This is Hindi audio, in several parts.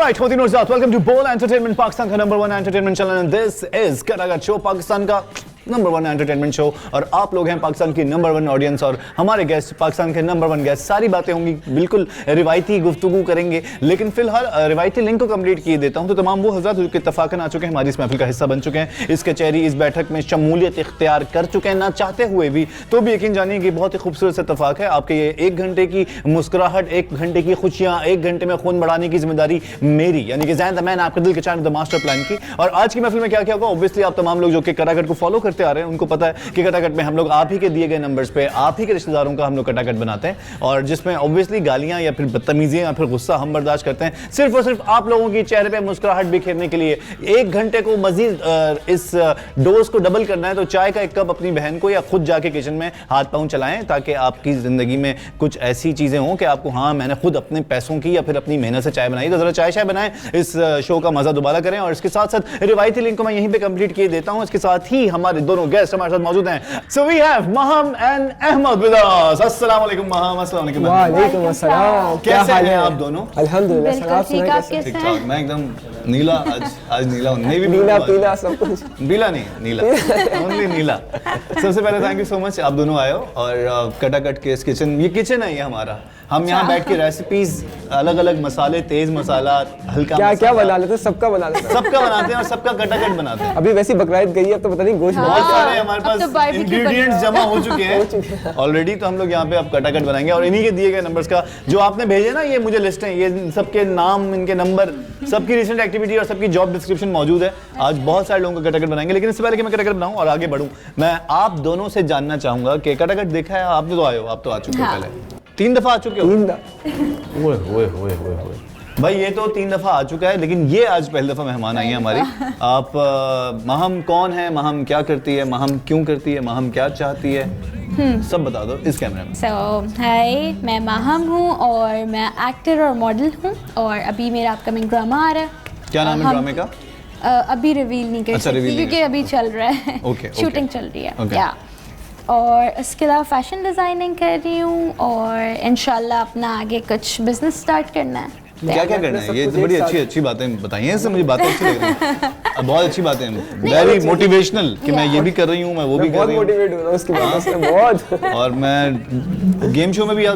Alright, Hoti Nurzat, welcome to Bowl Entertainment, Pakistan का number 1 entertainment channel and this is करागत शो, पाकिस्तान का नंबर 1 एंटरटेनमेट शो। और आप लोग हैं पाकिस्तान की नंबर 1 ऑडियंस और हमारे गेस्ट पाकिस्तान के नंबर 1 गेस्ट। सारी बातें होंगी, बिल्कुल रिवायती गुफ्तगू करेंगे, लेकिन फिलहाल रिवायती लिंक को कंप्लीट किए देता हूं। तो तमाम वो हज़रात जो कि इत्तफाकन आ चुके हैं, हमारी इस महफिल का हिस्सा बन चुके हैं, इस कचहरी इस बैठक में शमूलियत इख्तियार कर चुके हैं, ना चाहते हुए भी। तो भी यकीन जानिए कि बहुत ही खूबसूरत से इत्तफाक है। आपके ये 1 घंटे की मुस्कुराहट, 1 घंटे की खुशियाँ, 1 घंटे में खून बढ़ाने की जिम्मेदारी मेरी, यानी कि ज़ैन द मैन, आपके दिल के चैन द मास्टर प्लान की। और आज की महफिल में क्या क्या होगा, ऑब्वियसली आप तमाम लोग जो कि करागट को फॉलो करते आ रहे हैं उनको पता है कि कटाकट में हम लोग आप ही के दिए गए नंबर्स पे आप ही के रिश्तेदारों का हम लोग कटाकट बनाते हैं, और जिसमें ऑब्वियसली गालियां या फिर बदतमीजियां या फिर गुस्सा हम बर्दाश्त करते हैं, सिर्फ और सिर्फ आप लोगों की चेहरे पे मुस्कुराहट बिखेरने के लिए। 1 घंटे को मजीद इस डोज को डबल करना है तो चाय का 1 कप अपनी बहन को या खुद जाके किचन में हाथ पांव चलाएं, ताकि आपकी जिंदगी में कुछ ऐसी चीजें हों कि आपको, हाँ मैंने खुद अपने पैसों की या फिर अपनी मेहनत से चाय बनाई, तो जरा चाय बनाएं, इस शो का मजा दोबारा करें। और इसके साथ साथ रिवायती लिंक को मैं यहीं पे कंप्लीट किए देता हूं। इसके साथ ही हमारे दोनों गेस्ट हमारे साथ मौजूद हैं। So we have Maham and Ahmed with us. अस्सलाम वालेकुम महम। अस्सलाम वालेकुम। वालेकुम अस्सलाम। कैसे हैं आप दोनों? अल्हम्दुलिल्लाह। ठीक, आप कैसे हैं? मैं एकदम नीला, आज नीला हूं, नहीं भी नीला पीला सब कुछ। नीला नहीं, नीला, ओनली नीला। सबसे पहले थैंक यू सो मच, आप दोनों आए हो। और कटाकट के इस किचन, ये किचन है ये हमारा, हम यहाँ बैठ के रेसिपीज, अलग अलग मसाले, तेज मसाला, हल्का क्या मसाला, क्या बना लेते हैं, सबका बना लेते हैं। सबका बनाते हैं और सबका कटाकट बनाते हैं। अभी वैसी बकरीद गई है, अब तो पता नहीं गोश्त बहुत सारे हमारे अब तो पास barbecue इंग्रेडिएंट्स बन जमा हो चुके हैं ऑलरेडी। तो हम लोग यहाँ पे अब कटाकट बनाएंगे और इन्हीं के दिए गए नंबर्स का, जो आपने भेजे ना, ये मुझे लिस्ट है, ये सबके नाम, इनके नंबर, सबकी रिसेंट एक्टिविटी और सबकी जॉब डिस्क्रिप्शन मौजूद है। आज बहुत सारे लोगों का कटाकट बनाएंगे, लेकिन इससे पहले कि मैं कटाकट बनाऊं और आगे बढ़ूं, मैं आप दोनों से जानना चाहूंगा कि कटाकट देखा है आपने? तो आए हो, आप तो आ चुके हो पहले, 3 दफा आ चुके हो। 3 दफा। ओए भाई, ये तो 3 दफा आ चुका है, लेकिन ये आज पहली दफा मेहमान आई है हमारी। आप महम कौन है, महम क्या करती है, महम क्यों करती है, महम क्या चाहती है, सब बता दो इस कैमरे में। हाय, मैं महम हूँ और मैं एक्टर और मॉडल हूँ, और अभी मेरा अपकमिंग ड्रामा आ रहा है। क्या नाम है ड्रामे का? अभी रिवील नहीं कर सकती क्योंकि अभी चल रहा है, शूटिंग चल रही है। या और इसके अलावा फैशन डिज़ाइनिंग कर रही हूँ, और इंशाल्लाह अपना आगे कुछ बिजनेस स्टार्ट करना है। क्या क्या करना है? ये तो बड़ी अच्छी बातें बताई हैं, इससे मुझे बातें अच्छी लग रही हैं। बहुत अच्छी बातें हैं, वेरी मोटिवेशनल, कि मैं ये भी कर रही हूँ, मैं वो भी कर रही हूँ। बहुत मोटिवेट हो रहा हूँ उसकी वजह से, बहुत। और मैं गेम शो में भी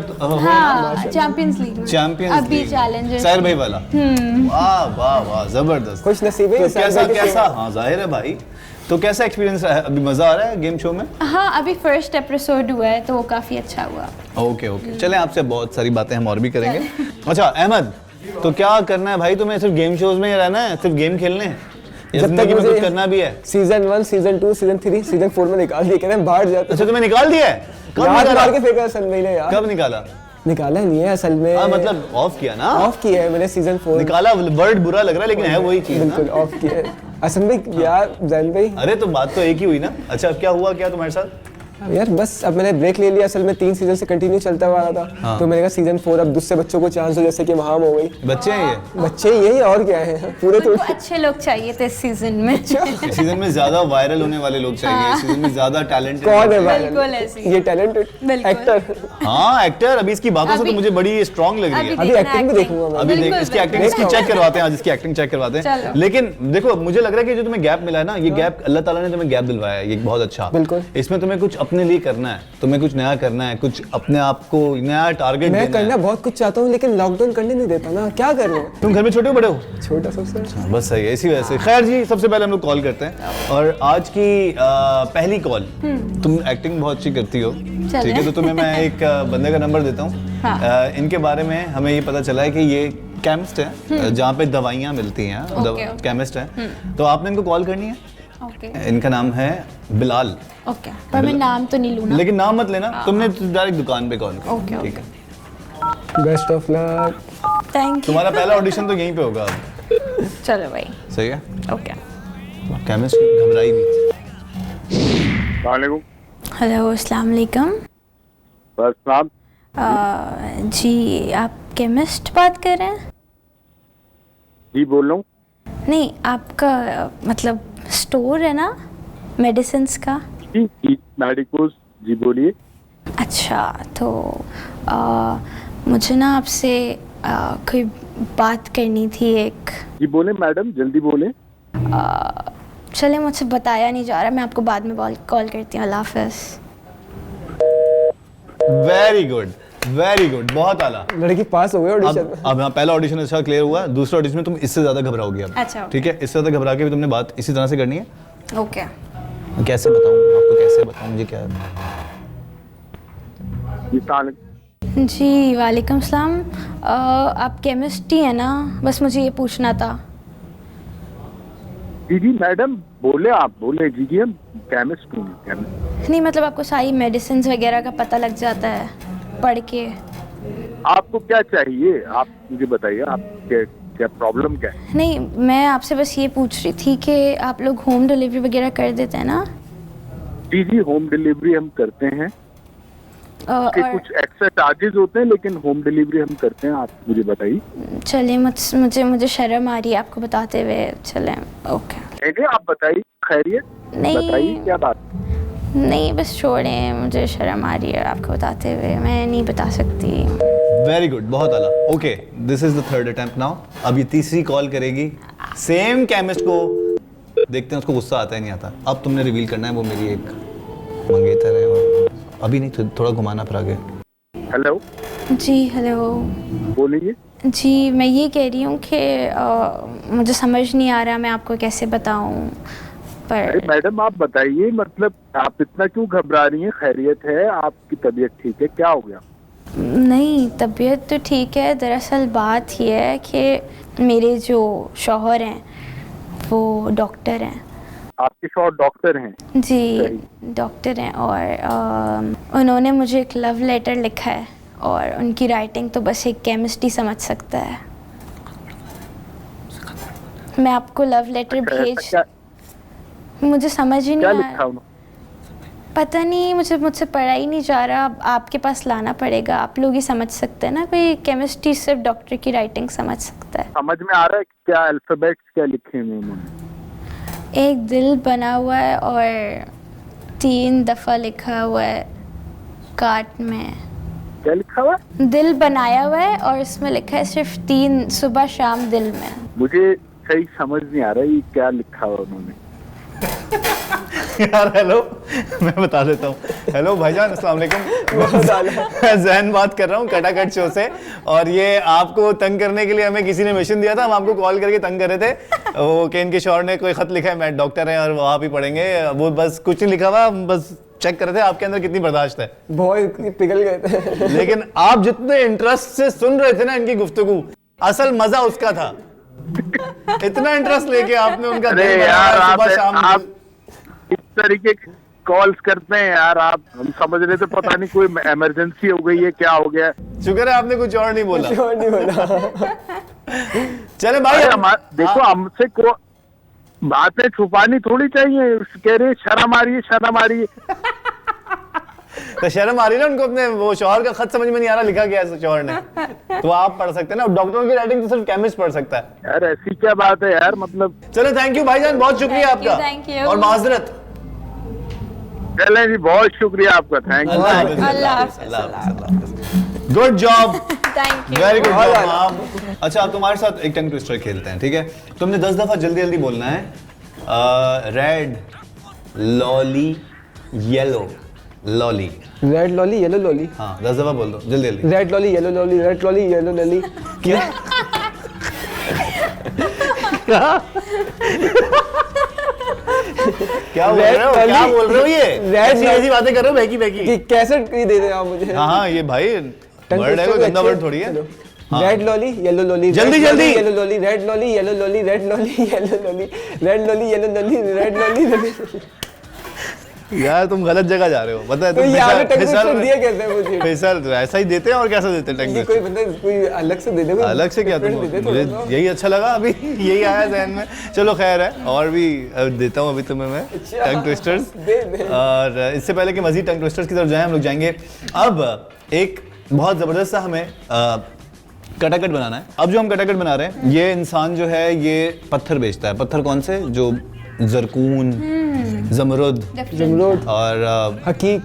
चैंपियंस लीग अभी चैलेंज सैर भाई वाला, वाह वाह वाह, जबरदस्त, खुश नसीब है। कैसा हाँ जाहिर है भाई, तो कैसा एक्सपीरियंस है? अभी मजा आ रहा है गेम शो में? हाँ, अभी फर्स्ट एपिसोड हुआ है तो वो काफी अच्छा हुआ। ओके चलें, आपसे बहुत सारी बातें हम और भी करेंगे। अच्छा अहमद, तो क्या करना है भाई तुम्हें? सिर्फ गेम शोज में ही रहना है, सिर्फ गेम खेलने हैं? जब तक मुझे कुछ करना भी है? सीजन 1, सीजन 2, सीजन 3, सीजन 4 में निकाल दिया, कह रहे हैं बाहर जाते। अच्छा, तुम्हें निकाल दिया है? कब निकाला के फेंका असल में यार? कब निकाला? निकाला नहीं है असल में, मतलब ऑफ किया ना? ऑफ किया है मैंने सीजन 4। निकाला वर्ड बुरा लग रहा है, लेकिन है वही चीज। बिल्कुल ऑफ किया है असल में यार जैन भाई। अरे तो बात तो एक ही हुई ना। अच्छा, अब क्या हुआ, क्या तुम्हारे साथ? यार बस अब मैंने ब्रेक ले लिया, असल में 3 सीजन से कंटिन्यू चलता हुआ था। हाँ। तो मैंने कहा सीजन 4 अब दूसरे बच्चों को चांस हो, जैसे कि महाम हो गई। बच्चे हैं ये? बच्चे यही और क्या है, पूरे तो अच्छे लोग चाहिए थे इस सीजन में। इस सीजन में ज्यादा वायरल होने वाले लोग चाहिए, इस सीजन में ज्यादा टैलेंटेड। कौन है वायरल? ये टैलेंटेड एक्टर। हाँ एक्टर, अभी इसकी बातों से तो मुझे बड़ी स्ट्रांग लग रही है। अभी एक्टिंग भी देखूंगा मैं। अभी देख इसकी एक्टिंग, इसकी चेक करवाते हैं आज, इसकी एक्टिंग चेक करवाते हैं। लेकिन देखो, मुझे लग रहा है कि जो तुम्हें गैप मिला है ना, ये गैप अल्लाह ताला ने तुम्हें गैप दिलवाया है, ये बहुत अच्छा। बिल्कुल, इसमें तुम्हें कुछ अपने लिए करना है, तुम्हें कुछ नया करना है, कुछ अपने आप को नया टारगेट देना है। मैं करना बहुत कुछ चाहता हूँ, लेकिन लॉकडाउन करने नहीं देता ना, क्या कर रहे हो? तुम घर में छोटे हो बड़े हो? छोटा सबसे। बस सही है, इसी वजह से। खैर जी, सबसे पहले हम लोग कॉल करते हैं, और आज की पहली कॉल, तुम एक्टिंग बहुत अच्छी करती हो, ठीक है? तो तुम्हें मैं एक बंदे का नंबर देता हूँ। इनके बारे में हमें ये पता चला है कि ये केमिस्ट है, जहाँ पे दवाइयाँ मिलती हैं, केमिस्ट है। तो आपने इनको कॉल करनी है। इनका नाम है बिलाल। पर मैं नाम तो नहीं लूँगा, लेकिन नाम मत लेना, तुमने डायरेक्ट दुकान पे कॉल कर। ठीक है, best of luck. Thank you. तुम्हारा पहला ऑडिशन तो यहीं पे होगा अब। चलो भाई, सही है। ओके। केमिस्ट घबराई नहीं। वालेकुम। हेलो, अस्सलाम वालेकुम। अस्सलाम। जी, आप केमिस्ट बात कर रहे हैं? जी बोल रहा हूँ। नहीं, आपका मतलब स्टोर है ना मेडिसिन्स का? जी मेडिकोस, जी बोलिए। अच्छा, तो मुझे ना आपसे कोई बात करनी थी एक। जी बोले मैडम, जल्दी बोले। चले, मुझसे बताया नहीं जा रहा, मैं आपको बाद में कॉल करती हूँ। अल्लाह हाफ़िज़। वेरी गुड, बहुत आला। लड़की पास हो गई ऑडिशन में। अब हाँ, पहला ऑडिशन अच्छा क्लियर हुआ, दूसरा ऑडिशन में तुम इससे ज्यादा घबराओगी अब। अच्छा, ठीक है, इससे ज्यादा घबरा के भी तुमने बात इसी तरह से करनी है। ओके। कैसे बताऊं आपको, कैसे बताऊं, मुझे क्या जी वालेकुम सलाम। आप केमिस्ट्री है ना? बस मुझे ये पूछना था। जी मैडम बोले, आप बोले जी हम केमिस्ट हूँ। नहीं मतलब आपको सारी मेडिसिन वगैरह का पता लग जाता है पढ़ के। आपको क्या चाहिए, आप मुझे बताइए, आप क्या प्रॉब्लम क्या है? नहीं, मैं आपसे बस ये पूछ रही थी कि आप लोग होम डिलीवरी वगैरह कर देते हैं ना? जी होम डिलीवरी हम करते हैं। और कुछ एक्स्ट्रा चार्जेस होते हैं, लेकिन होम डिलीवरी हम करते हैं। आप मुझे बताइए। चलिए, मुझे शर्म आ रही है आपको बताते हुए। चलें, ओके। नहीं आप बताइए, खैरियत? नहीं बताइए क्या बात। नहीं बस छोड़ें, मुझे शर्म आ रही है आपको बताते हुए, मैं नहीं बता सकती। वेरी गुड, बहुत आला। Okay, this is the third attempt now. अब ये तीसरी कॉल करेगी सेम केमिस्ट को, देखते हैं उसको गुस्सा आता है नहीं आता। अब तुमने रिवील करना है वो मेरी एक मंगेतर है, और अभी नहीं, थोड़ा घुमाना फिर आगे। हेलो जी हेलो। बोलिए। जी मैं ये कह रही हूँ कि मुझे समझ नहीं आ रहा मैं आपको कैसे बताऊँ, पर अरे मैडम आप बताइए, मतलब आप इतना क्यों घबरा रही हैं? खैरियत है? आपकी तबीयत ठीक है? क्या हो गया? नहीं तबीयत तो ठीक है। दरअसल बात ये है कि मेरे जो शौहर हैं वो डॉक्टर हैं। आपके शौहर डॉक्टर हैं? जी डॉक्टर हैं, और उन्होंने मुझे एक लव लेटर लिखा है, और उनकी राइटिंग तो बस एक केमिस्ट ही समझ सकता है। मैं आपको लव लेटर भेज, मुझे समझ ही नहीं क्या आया। लिखा उन्होंने? पता नहीं, मुझसे पढ़ा ही नहीं जा रहा। अब आपके पास लाना पड़ेगा, आप लोग ही समझ सकते हैं ना, कोई केमिस्ट्री सिर्फ डॉक्टर की राइटिंग समझ सकता है। समझ में आ रहा है क्या अल्फाबेट्स क्या लिखे हैं उन्होंने? एक दिल बना हुआ है और 3 दफ़ा लिखा हुआ है काट में। क्या लिखा हुआ है? दिल बनाया हुआ है और इसमें लिखा है सिर्फ 3 सुबह शाम दिल में। मुझे सही समझ नहीं आ रहा ये क्या लिखा हुआ उन्होंने। यार हेलो, मैं बता देता हूँ। हेलो भाईजान, अस्सलाम वालेकुम। मैं ज़ैन बात कर रहा हूँ कटाकट शो से, और ये आपको तंग करने के लिए हमें किसी ने मिशन दिया था, हम आपको कॉल करके तंग कर रहे थे। वो केन के शौहर ने कोई खत लिखा है, मैं डॉक्टर है और वो आप ही पढ़ेंगे। वो बस कुछ नहीं लिखा हुआ, बस चेक कर रहे थे आपके अंदर कितनी बर्दाश्त है। बहुत पिघल गए थे। लेकिन आप जितने इंटरेस्ट से सुन रहे थे ना इनकी गुफ्तगू, असल मजा उसका था। इतना इंटरेस्ट लेके आपने उनका अरे यार आप इस तरीके की कॉल्स करते हैं यार। आप हम समझ रहे थे पता नहीं कोई इमरजेंसी हो गई है, क्या हो गया। शुक्र है आपने कुछ और नहीं बोला। कुछ और नहीं बोला। चले भाई, देखो हमसे को बातें छुपानी थोड़ी चाहिए। कह रहे शर्म आ रही है, शर्म आ रही है। तो शर्म आ रही है ना उनको, अपने वो शौहर का खत समझ में नहीं आ रहा लिखा गया है शौहर ने, तो आप पढ़ सकते हैं ना। डॉक्टरों की राइटिंग तो सिर्फ केमिस्ट पढ़ सकता है यार। ऐसी क्या बात है यार, मतलब। चलो थैंक यू भाईजान, बहुत शुक्रिया आपका, thank you. और माजरत। चलें जी, बहुत शुक्रिया आपका। Thank you. Good job, thank you. Very good job. अच्छा अब तुम्हारे साथ एक टंग ट्विस्टर खेलते हैं, ठीक है? तुमने 10 दफा जल्दी जल्दी बोलना है। Red lolly yellow lolly. Red lolly yellow lolly. हाँ 10 दफा बोल दो जल्दी जल्दी। Red lolly yellow lolly, red lolly yellow lolly. क्या क्या बोल रहे हो, क्या बोल रहे हो? ये ऐसी बातें कर रहे हो बहकी बहकी। कि कैसेट दे दे आप मुझे। हाँ ये भाई वर्ड है, कोई गंदा वर्ड थोड़ी है। रेड लॉली येलो लॉली, जल्दी जल्दी। Yellow lolly, red lolly yellow lolly, red lolly yellow lolly, red lolly yellow lolly, red lolly. यार तुम गलत जगह जा रहे हो, पता है? तो यहाँ पे टंग दिया कैसे मुझे? फिसल ऐसा ही देते हैं, और कैसा देते हैं टंग? कोई बंदा कोई अलग से दे दे। अलग से क्या? तुम मुझे यही अच्छा लगा, अभी यही आया ज़हन में। चलो खैर है, और भी देता हूँ अभी तुम्हें मैं टंग ट्विस्टर्स। और इससे पहले कि मजीद टंग ट्विस्टर्स की तरफ जाएं, हम लोग जाएंगे अब एक बहुत ज़बरदस्त सा हमें कटाकट बनाना है। अब जो हम कटाकट बना रहे हैं, ये इंसान जो है ये पत्थर बेचता है। पत्थर कौन से? जो जरकून, जमरुद और हकीक,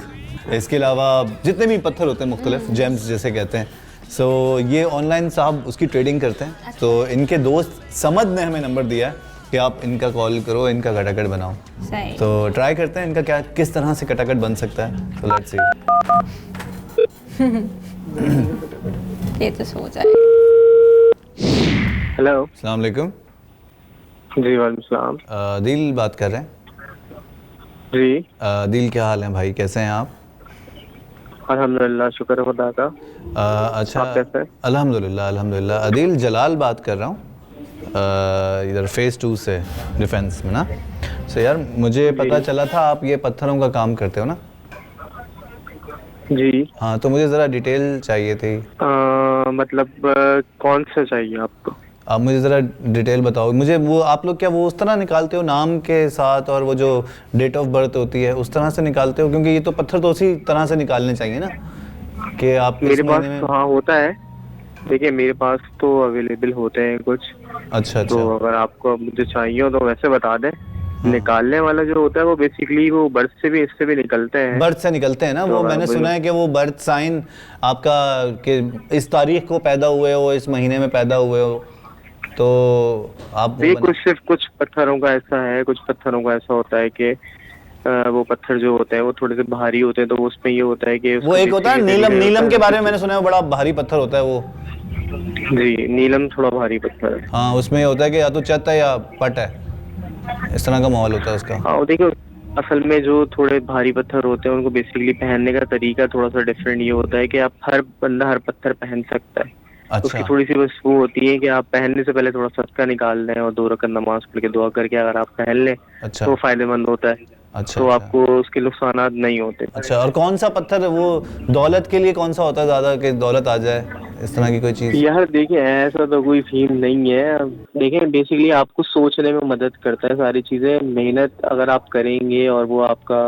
इसके अलावा जितने भी पत्थर होते हैं मुख्तलिफ जेम्स जैसे कहते हैं, सो ये ऑनलाइन साहब उसकी ट्रेडिंग करते हैं, तो इनके दोस्त समद ने हमें नंबर दिया है कि आप इनका कॉल करो, इनका कटाकट बनाओ। सही। तो ट्राई करते हैं इनका क्या किस तरह से कटाकट बन सकता है। तो लेट्स सी। ये तो सो जाए। हेलो। अस्सलाम वालेकुम। जी वालेकुम सलाम। दिल बात कर रहे हैं। जी। दिल क्या हाल है भाई, कैसे हैं आप? अल्हम्दुलिल्लाह, शुक्र है खुदा का। अच्छा, आप कैसे हैं? अल्हम्दुलिल्लाह अल्हम्दुलिल्लाह। अदील जलाल बात कर रहा हूँ इधर फेज़ 2 से, डिफेंस में ना। सो यार मुझे पता चला था आप ये पत्थरों का काम करते हो ना? जी। हाँ, तो मुझे ज़रा डिटेल चाहिए थी। मतलब कौन सा चाहिए आपको? आप मुझे ज़रा डिटेल बताओ मुझे। वो आप लोग क्या वो उस तरह निकालते हो नाम के साथ और वो जो डेट ऑफ बर्थ होती है उस तरह से निकालते हो? क्योंकि ये तो पत्थर तो उसी तरह से निकालने चाहिए ना कि आप मेरे पास में... तो हाँ होता है, देखिए मेरे पास तो अवेलेबल होते हैं कुछ। अच्छा। तो अगर आपको मुझे चाहिए हो तो वैसे बता दें। निकालने वाला जो होता है वो बेसिकली वो बर्थ से भी इससे भी निकलते हैं। बर्थ से निकलते हैं ना? तो वो मैंने सुना है कि वो बर्थ साइन आपका कि इस तारीख को पैदा हुए हो, इस महीने में पैदा हुए हो, तो आप ये कुछ पत्थरों का ऐसा है, कुछ पत्थरों का ऐसा होता है कि वो पत्थर जो होते हैं वो थोड़े से भारी होते हैं, तो उसमें ये होता है कि वो एक होता है नीलम के बारे में मैंने सुना है, बड़ा भारी पत्थर होता है वो। जी, नीलम थोड़ा भारी पत्थर है। हाँ, उसमें ये होता है कि या तो चत है या पट है, इस तरह का माहौल होता है उसका। हाँ देखो, असल में जो थोड़े भारी पत्थर होते हैं उनको बेसिकली पहनने का तरीका थोड़ा सा डिफरेंट ये होता है कि आप हर बंदा हर पत्थर पहन सकता है। अच्छा। उसकी थोड़ी सी बस वो होती है कि आप पहनने से पहले थोड़ा सदका निकाल लें और 2 रकात नमाज पढ़ के दुआ करके अगर आप पहन लें अच्छा। तो फायदेमंद होता है। अच्छा। तो आपको उसके नुकसानात नहीं होते। अच्छा, और कौन सा पत्थर है वो दौलत के लिए कौन सा होता है ज़्यादा, कि दौलत आ जाए, इस तरह की कोई चीज़? यार देखिए ऐसा तो कोई थीम नहीं है। देखिए बेसिकली आपको सोचने में मदद करता है सारी चीज़ें। मेहनत अगर आप करेंगे और वो आपका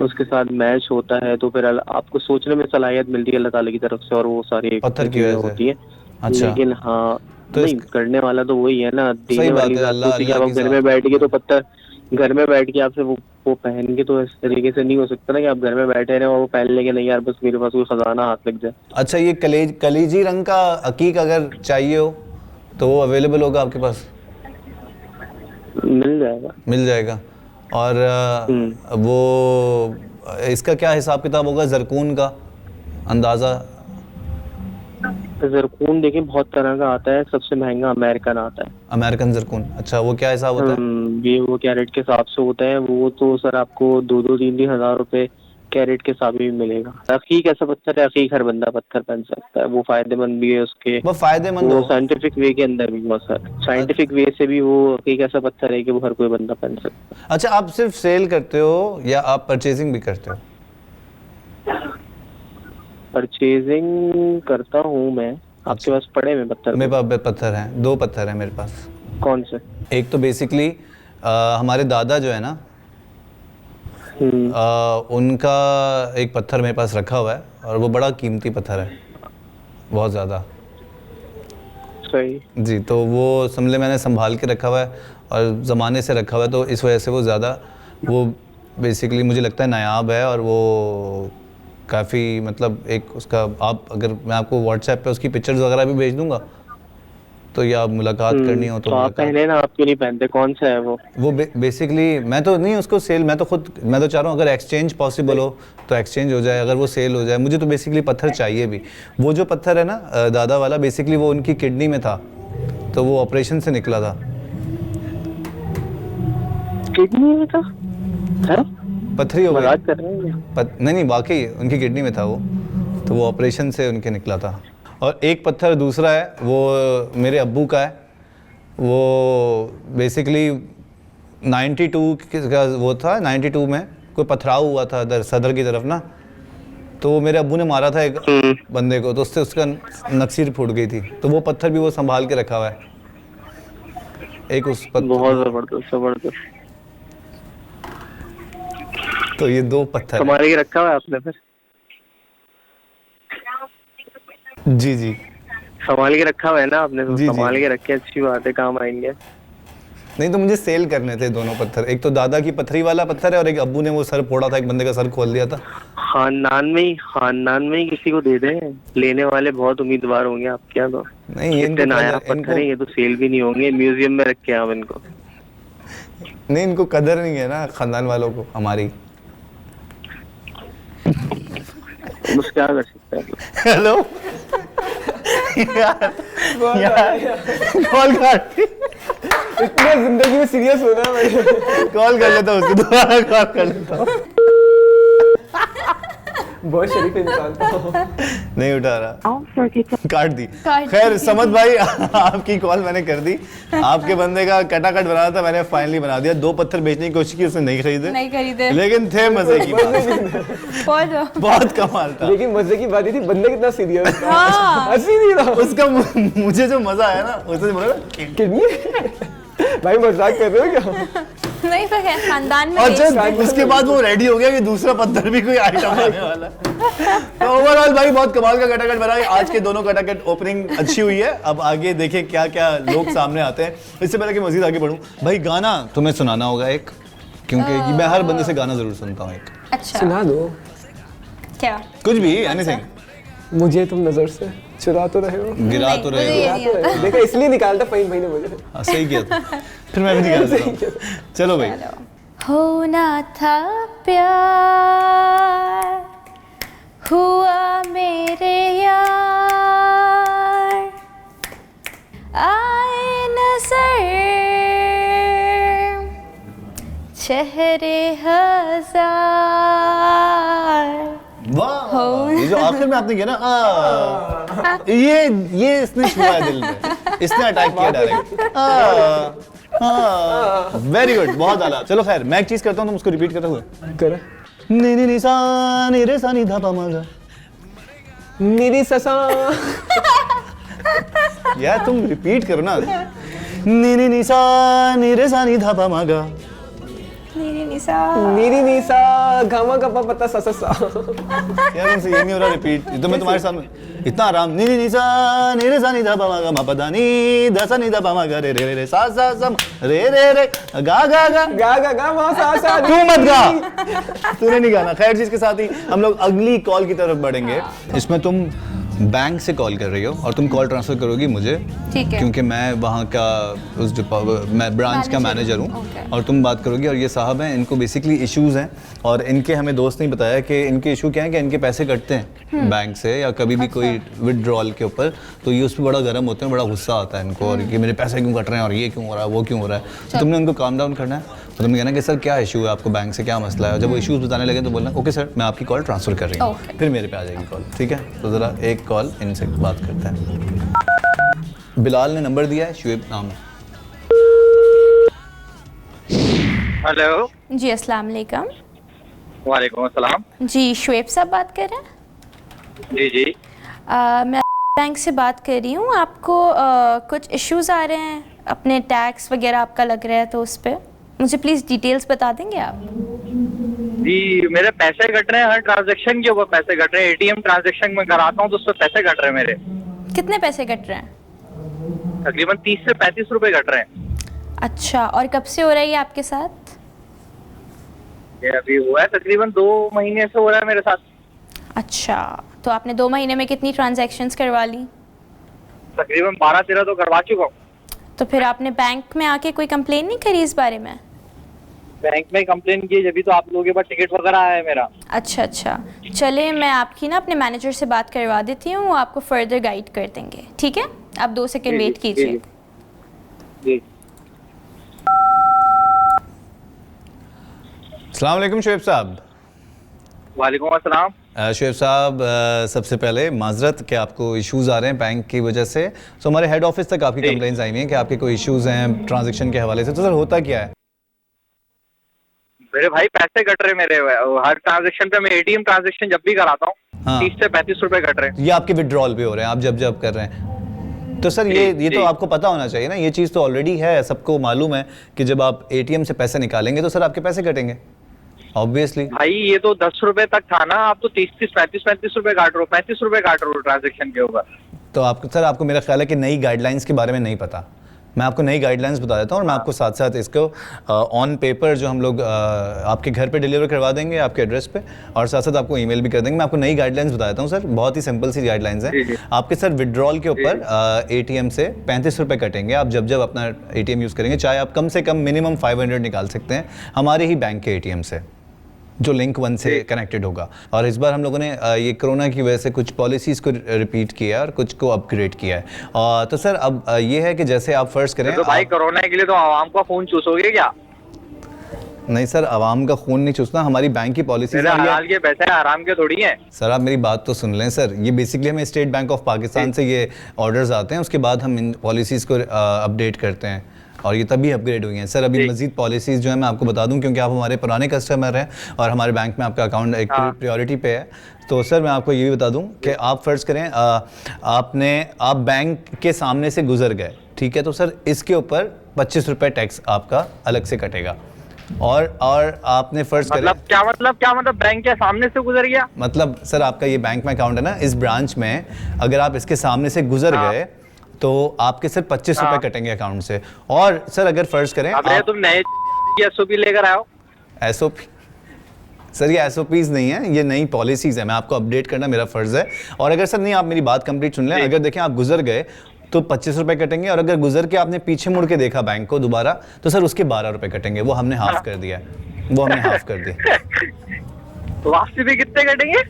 उसके साथ मैच होता है तो फिर आपको सोचने में सलाहियत मिलती है अल्लाह ताला की तरफ से, और वो सारी पत्थर की वजह से होती है। अच्छा। लेकिन हाँ तो नहीं, करने वाला तो वही है ना, देने वाली बात है, बात अल्लाह होती है। अल्लाह आप की घर में बैठ के तो पत्थर घर में बैठ के आपसे वो पहन के तो इस तरीके से नहीं हो सकता ना कि आप घर में बैठे रहे और वो पहन लेंगे, नहीं यार बस मेरे पास कोई खजाना हाथ लग जाए। अच्छा, ये कलीजी रंग का अकीक अगर चाहिए हो तो वो अवेलेबल होगा आपके पास? मिल जाएगा। मिल जाएगा। और वो इसका क्या हिसाब किताब होगा जरकून का अंदाज़ा? जरकून देखिए बहुत तरह का आता है, सबसे महंगा अमेरिकन आता है। अमेरिकन जरकून, अच्छा वो क्या हिसाब होता है? ये वो कैरेट के हिसाब से होता है। वो तो सर आपको 2-3 हज़ार रुपए कैरेट के हिसाब भी मिलेगा। अकीक ऐसा पत्थर है, अकीक हर बंदा पत्थर पहन सकता है। वो फायदेमंद भी है उसके, वो फायदेमंद वो हो साइंटिफिक वे के अंदर भी बहुत सर साइंटिफिक वे से भी वो अकीक ऐसा पत्थर है कि वो हर कोई बंदा पहन सकता है। अच्छा, आप सिर्फ सेल करते हो या आप परचेजिंग भी करते हो? परचेजिंग करता हूँ मैं। आपके पास पड़े में पत्थर? मेरे पास पत्थर हैं, 2 पत्थर हैं मेरे पास। कौन से? एक तो बेसिकली हमारे दादा जो है ना, उनका एक पत्थर मेरे पास रखा हुआ है और वो बड़ा कीमती पत्थर है, बहुत ज़्यादा। सही जी, तो वो समझे मैंने संभाल के रखा हुआ है और ज़माने से रखा हुआ है, तो इस वजह से वो ज़्यादा वो बेसिकली मुझे लगता है नायाब है। और वो काफ़ी मतलब एक उसका, आप अगर मैं आपको व्हाट्सएप पे उसकी पिक्चर्स वगैरह भी भेज दूंगा तो या आप मुलाकात करनी हो तो आप पहले ना, आप क्यों नहीं पहनते? कौन सा है वो? वो बेसिकली मैं तो नहीं उसको सेल, मैं तो चाह रहा हूँ अगर एक्सचेंज पॉसिबल हो तो एक्सचेंज हो जाए, अगर वो सेल हो जाए। मुझे तो बेसिकली पत्थर चाहिए भी। वो जो पत्थर है ना दादा वाला, बेसिकली वो उनकी किडनी में था, तो वो ऑपरेशन से निकला था। किडनी में था? है? पथरी हो गई। मजाक कर रहे हैं? नहीं वाकई उनकी किडनी में था वो, तो वो ऑपरेशन से उनके निकला था। और एक पत्थर दूसरा है वो मेरे अब्बू का है। वो बेसिकली 92 का वो था, 92 में कोई पथराव हुआ था इधर सदर की तरफ ना, तो वो मेरे अब्बू ने मारा था एक बंदे को, तो उससे उसका नक्सीर फूट गई थी। तो वो पत्थर भी वो संभाल के रखा हुआ है। एक उस पत्थर, बहुत जबरदस्त। तो ये 2 पत्थर संभाल के रखा हुआ है आपने फिर? जी जी संभाल के रखा हुआ है ना आपने? तो जी, संभाल के रखे, अच्छी बात है, काम आएंगे। नहीं तो मुझे सेल करने थे दोनों पत्थर, एक तो दादा की पथरी वाला पत्थर है और एक अब्बू ने वो सर फोड़ा था, एक बंदे का सर खोल दिया था। खानदान में ही किसी को दे दें, लेने वाले बहुत उम्मीदवार होंगे आपके यहाँ तो। नहीं ये इतने नायाब पत्थर है, ये तो सेल भी नहीं होंगे, म्यूजियम में रखे हैं आप इनको। नहीं इनको कदर नहीं है ना खानदान वालों को हमारी। बस क्या कर सकते हैं। हेलो यार कॉल काट, इतना जिंदगी में सीरियस होना मैंने। कॉल कर लेता हूँ उसको, दोबारा कॉल कर लेता हूँ। बहुत शरीफ इंसान था। नहीं उठा रहा, काट दी। काट खैर दी। समझ भाई आपकी कॉल मैंने कर दी, आपके बंदे का कटाकट बनाना था, मैंने फाइनली बना दिया। 2 पत्थर बेचने की कोशिश की, उसने नहीं खरीदे, लेकिन थे मजे की बात, बहुत कमाल था। लेकिन मजे की बात ये थी, बंदे कितना सीरियस था, हाँ। हंसी नहीं रहा उसका मुझे जो मजा आया ना उससे बोला कितनी। भाई मजाक कर रहे हो क्या? नहीं तो है खानदान में और बेच- जब उसके बाद वो रेडी हो गया कि दूसरा पत्थर भी कोई आइटम आने वाला है। तो ओवरऑल भाई बहुत कमाल का कटाकट बना है। आज के दोनों कटाकट ओपनिंग अच्छी हुई है, अब आगे देखें क्या क्या लोग सामने आते हैं। इससे पहले कि मजीद आगे बढ़ूं, भाई गाना तुम्हें सुनाना होगा एक, क्योंकि मैं हर बंदे से गाना जरूर सुनता हूँ एक। अच्छा सुना दो क्या? कुछ भी, एनीथिंग। मुझे तुम नजर से चुरा तो रहे हो। गिरा तो मुझे रहे ये हो। नहीं आता। देखा इसलिए निकालता फहीम भाई ने मुझे। हाँ, सही किया था। फिर मैं भी निकाल देता हूँ। चलो भाई। होना था प्यार, हुआ मेरे यार, आए नजर चेहरे हजार। वाह, ये जो आखिर में आपने किया ना, ये इसने छुआ है दिल में, इसने अटैक किया डायरेक्ट। वेरी गुड, बहुत आला। चलो खैर मैं एक चीज करता हूँ, तुम उसको रिपीट करते हुए। कर नी नी नी सा नी रे सा नी धा पा मा गा। मेरी ससा। यार तुम रिपीट करो ना। नी नी नी सा नी रे सा नी धा पा मा गा। मेरी निशा मेरी निशा गामा गप्पा पता सा सा सा। यार इनसे ये नहीं हो रहा रिपीट, ये तो मैं तुम्हारे सामने इतना आराम। नी नी नी सा नी रे सा नी धा पा मा गा मा पा दा नी धा सा नी धा पा मा गा रे रे रे रे सा सा सा रे रे रे गा गा गा। गा गा गा मा सा सा। तू मत गा, तूने नहीं गाना। खैर जिसके साथ ही हम लोग अगली कॉल की तरफ बढ़ेंगे। इसमें तुम बैंक से कॉल कर रही हो और तुम कॉल ट्रांसफर करोगी मुझे, ठीक है। क्योंकि मैं वहाँ का मैं ब्रांच का मैनेजर हूँ। Okay. और तुम बात करोगी, और ये साहब हैं, इनको बेसिकली इश्यूज़ हैं, और इनके हमें दोस्त नहीं बताया कि इनके इशू क्या है कि इनके पैसे कटते हैं बैंक से या कभी भी कोई विड्रॉल के ऊपर, तो ये उस पर बड़ा गर्म होते हैं, बड़ा गुस्सा आता है इनको, और कि मेरे पैसे क्यों कट रहे हैं और ये क्यों हो रहा है वो क्यों हो रहा है। तो तुमने उनको काम डाउन करना है, तो तुमने कहना कि सर क्या इशू है आपको, बैंक से क्या मसला है। जब वो इश्यूज़ बताने लगे तो बोलना ओके सर मैं आपकी कॉल ट्रांसफ़र कर रही हूँ, Okay. फिर मेरे पे आ जाएगी कॉल। ठीक है, तो ज़रा एक कॉल इनसे बात करते हैं। बिलाल ने नंबर दिया है, शुएब नाम है। हेलो, जी अस्सलाम वालेकुम। वालेकुम अस्सलाम। जी शुएब साहब बात कर रहे हैं? जी जी। मैं बैंक से बात कर रही हूँ। आपको कुछ इश्यूज आ रहे हैं, अपने टैक्स वगैरह आपका लग रहा है, तो उस पर मुझे प्लीज़ डिटेल्स बता देंगे आप? जी मेरे पैसे कट रहे हैं, हर ट्रांजैक्शन के ऊपर पैसे कट रहे हैं। एटीएम ट्रांजैक्शन में कराता हूँ तो उस पर पैसे कट रहे हैं मेरे, कितने पैसे कट रहे हैं? तकरीबन 30 से 35 रुपए कट रहे हैं। अच्छा, और कब से हो रहा है ये आपके साथ? ये अभी हुआ है तकरीबन 2 महीने से हो रहा है मेरे साथ। अच्छा, तो आपने 2 महीने में कितनी ट्रांजैक्शंस करवा ली? तकरीबन 12-13 तो करवा चुका हूँ। तो फिर आपने बैंक में आके कोई कंप्लेन नहीं करी इस बारे में? बैंक में कंप्लेन की, जब भी तो आप लोगों के पास टिकट वगैरह आया है मेरा। अच्छा अच्छा, चले मैं आपकी ना अपने मैनेजर से बात करवा देती हूँ, वो आपको फर्दर गाइड कर देंगे। ठीक है, आप 2 सेकंड वेट कीजिए। जी। अस्सलाम वालेकुम शुएब साहब। वालेकुम अस्सलाम। शुएब साहब, सबसे पहले माजरत कि आपको इश्यूज़ आ रहे हैं बैंक की वजह से। तो हमारे हेड ऑफिस तक आपकी कंप्लेंट्स आई हुई हैं कि आपके कोई इश्यूज़ हैं ट्रांजैक्शन के हवाले से। तो सर होता क्या है? मेरे भाई पैसे कट रहे मेरे, हर ट्रांजैक्शन पे मैं एटीएम ट्रांजैक्शन जब भी कराता हूँ हाँ। 30 से 35 रुपए कट रहे हैं। ये आपके विड्रॉल पे हो रहे हैं, आप जब जब कर रहे हैं। तो सर ये तो जी। आपको पता होना चाहिए ना, ये चीज़ तो ऑलरेडी है, सबको मालूम है कि जब आप एटीएम से पैसे निकालेंगे तो सर आपके पैसे कटेंगे ऑब्वियसली। भाई ये तो 10 रुपए तक था ना, आप तो 30-30, 35-35 रुपए काट रहे हो, 35 रुपए काट रहे हो ट्रांजैक्शन के ऊपर। तो आपको सर, आपको मेरा ख्याल है कि नई गाइडलाइंस के बारे में नहीं पता। मैं आपको नई गाइडलाइंस बता देता हूँ और मैं आपको साथ साथ इसको ऑन पेपर जो हम लोग आपके घर पे डिलीवर करवा देंगे आपके एड्रेस पे, और साथ साथ आपको ईमेल भी कर देंगे। मैं आपको नई गाइडलाइंस बता देता हूँ सर, बहुत ही सिंपल सी गाइडलाइंस है। आपके सर विड्रॉल के ऊपर ATM से 35 रुपये कटेंगे आप जब जब अपना ATM यूज़ करेंगे, चाहे आप कम से कम मिनिमम 500 निकाल सकते हैं हमारे ही बैंक के ATM से जो लिंक 1 से कनेक्टेड होगा। और इस बार हम लोगों ने ये कोरोना की वजह से कुछ पॉलिसीज़ को रिपीट किया है और कुछ को अपग्रेड किया है। तो सर अब ये है कि जैसे आप फर्ज करें तो भाई कोरोना के लिए तो आवाम का खून चूसोगे क्या? नहीं सर, आवाम का खून नहीं चूसना, हमारी बैंक की पॉलिसी हलाल के पैसे आराम के थोड़ी हैं। सर आप मेरी बात तो सुन लें सर, ये बेसिकली हमें स्टेट बैंक ऑफ पाकिस्तान से ये ऑर्डर्स आते हैं, उसके बाद हम इन पॉलिसीज़ को अपडेट करते हैं और ये तभी अपग्रेड हुई हैं सर। अभी मजीद पॉलिसीज़ जो है मैं आपको बता दूं, क्योंकि आप हमारे पुराने कस्टमर हैं और हमारे बैंक में आपका अकाउंट एक प्रायोरिटी पे है। तो सर मैं आपको ये भी बता दूं कि आप फ़र्ज़ करें आप बैंक के सामने से गुजर गए, ठीक है, तो सर इसके ऊपर 25 रुपये टैक्स आपका अलग से कटेगा। और आपने फ़र्ज़ करें क्या मतलब बैंक के सामने से गुजर गया, मतलब सर आपका ये बैंक में अकाउंट है ना, इस ब्रांच में अगर आप इसके सामने से गुजर गए तो आपके सर 25 रुपए कटेंगे अकाउंट से। और सर अगर फर्ज करें तुम नए SOP लेकर आओ। SOP सर ये SOPs नहीं है, ये नई पॉलिसीज है, मैं आपको अपडेट करना मेरा फर्ज है। और अगर सर नहीं, आप मेरी बात कंप्लीट सुन लें, अगर देखें आप गुजर गए तो 25 रुपए कटेंगे, और अगर गुजर के आपने पीछे मुड़ के देखा बैंक को दोबारा तो सर उसके 12 रुपए कटेंगे। वो हमने हाफ कर दिया, वो हमने हाफ कर दिया। वापसी पे कितने कटेंगे?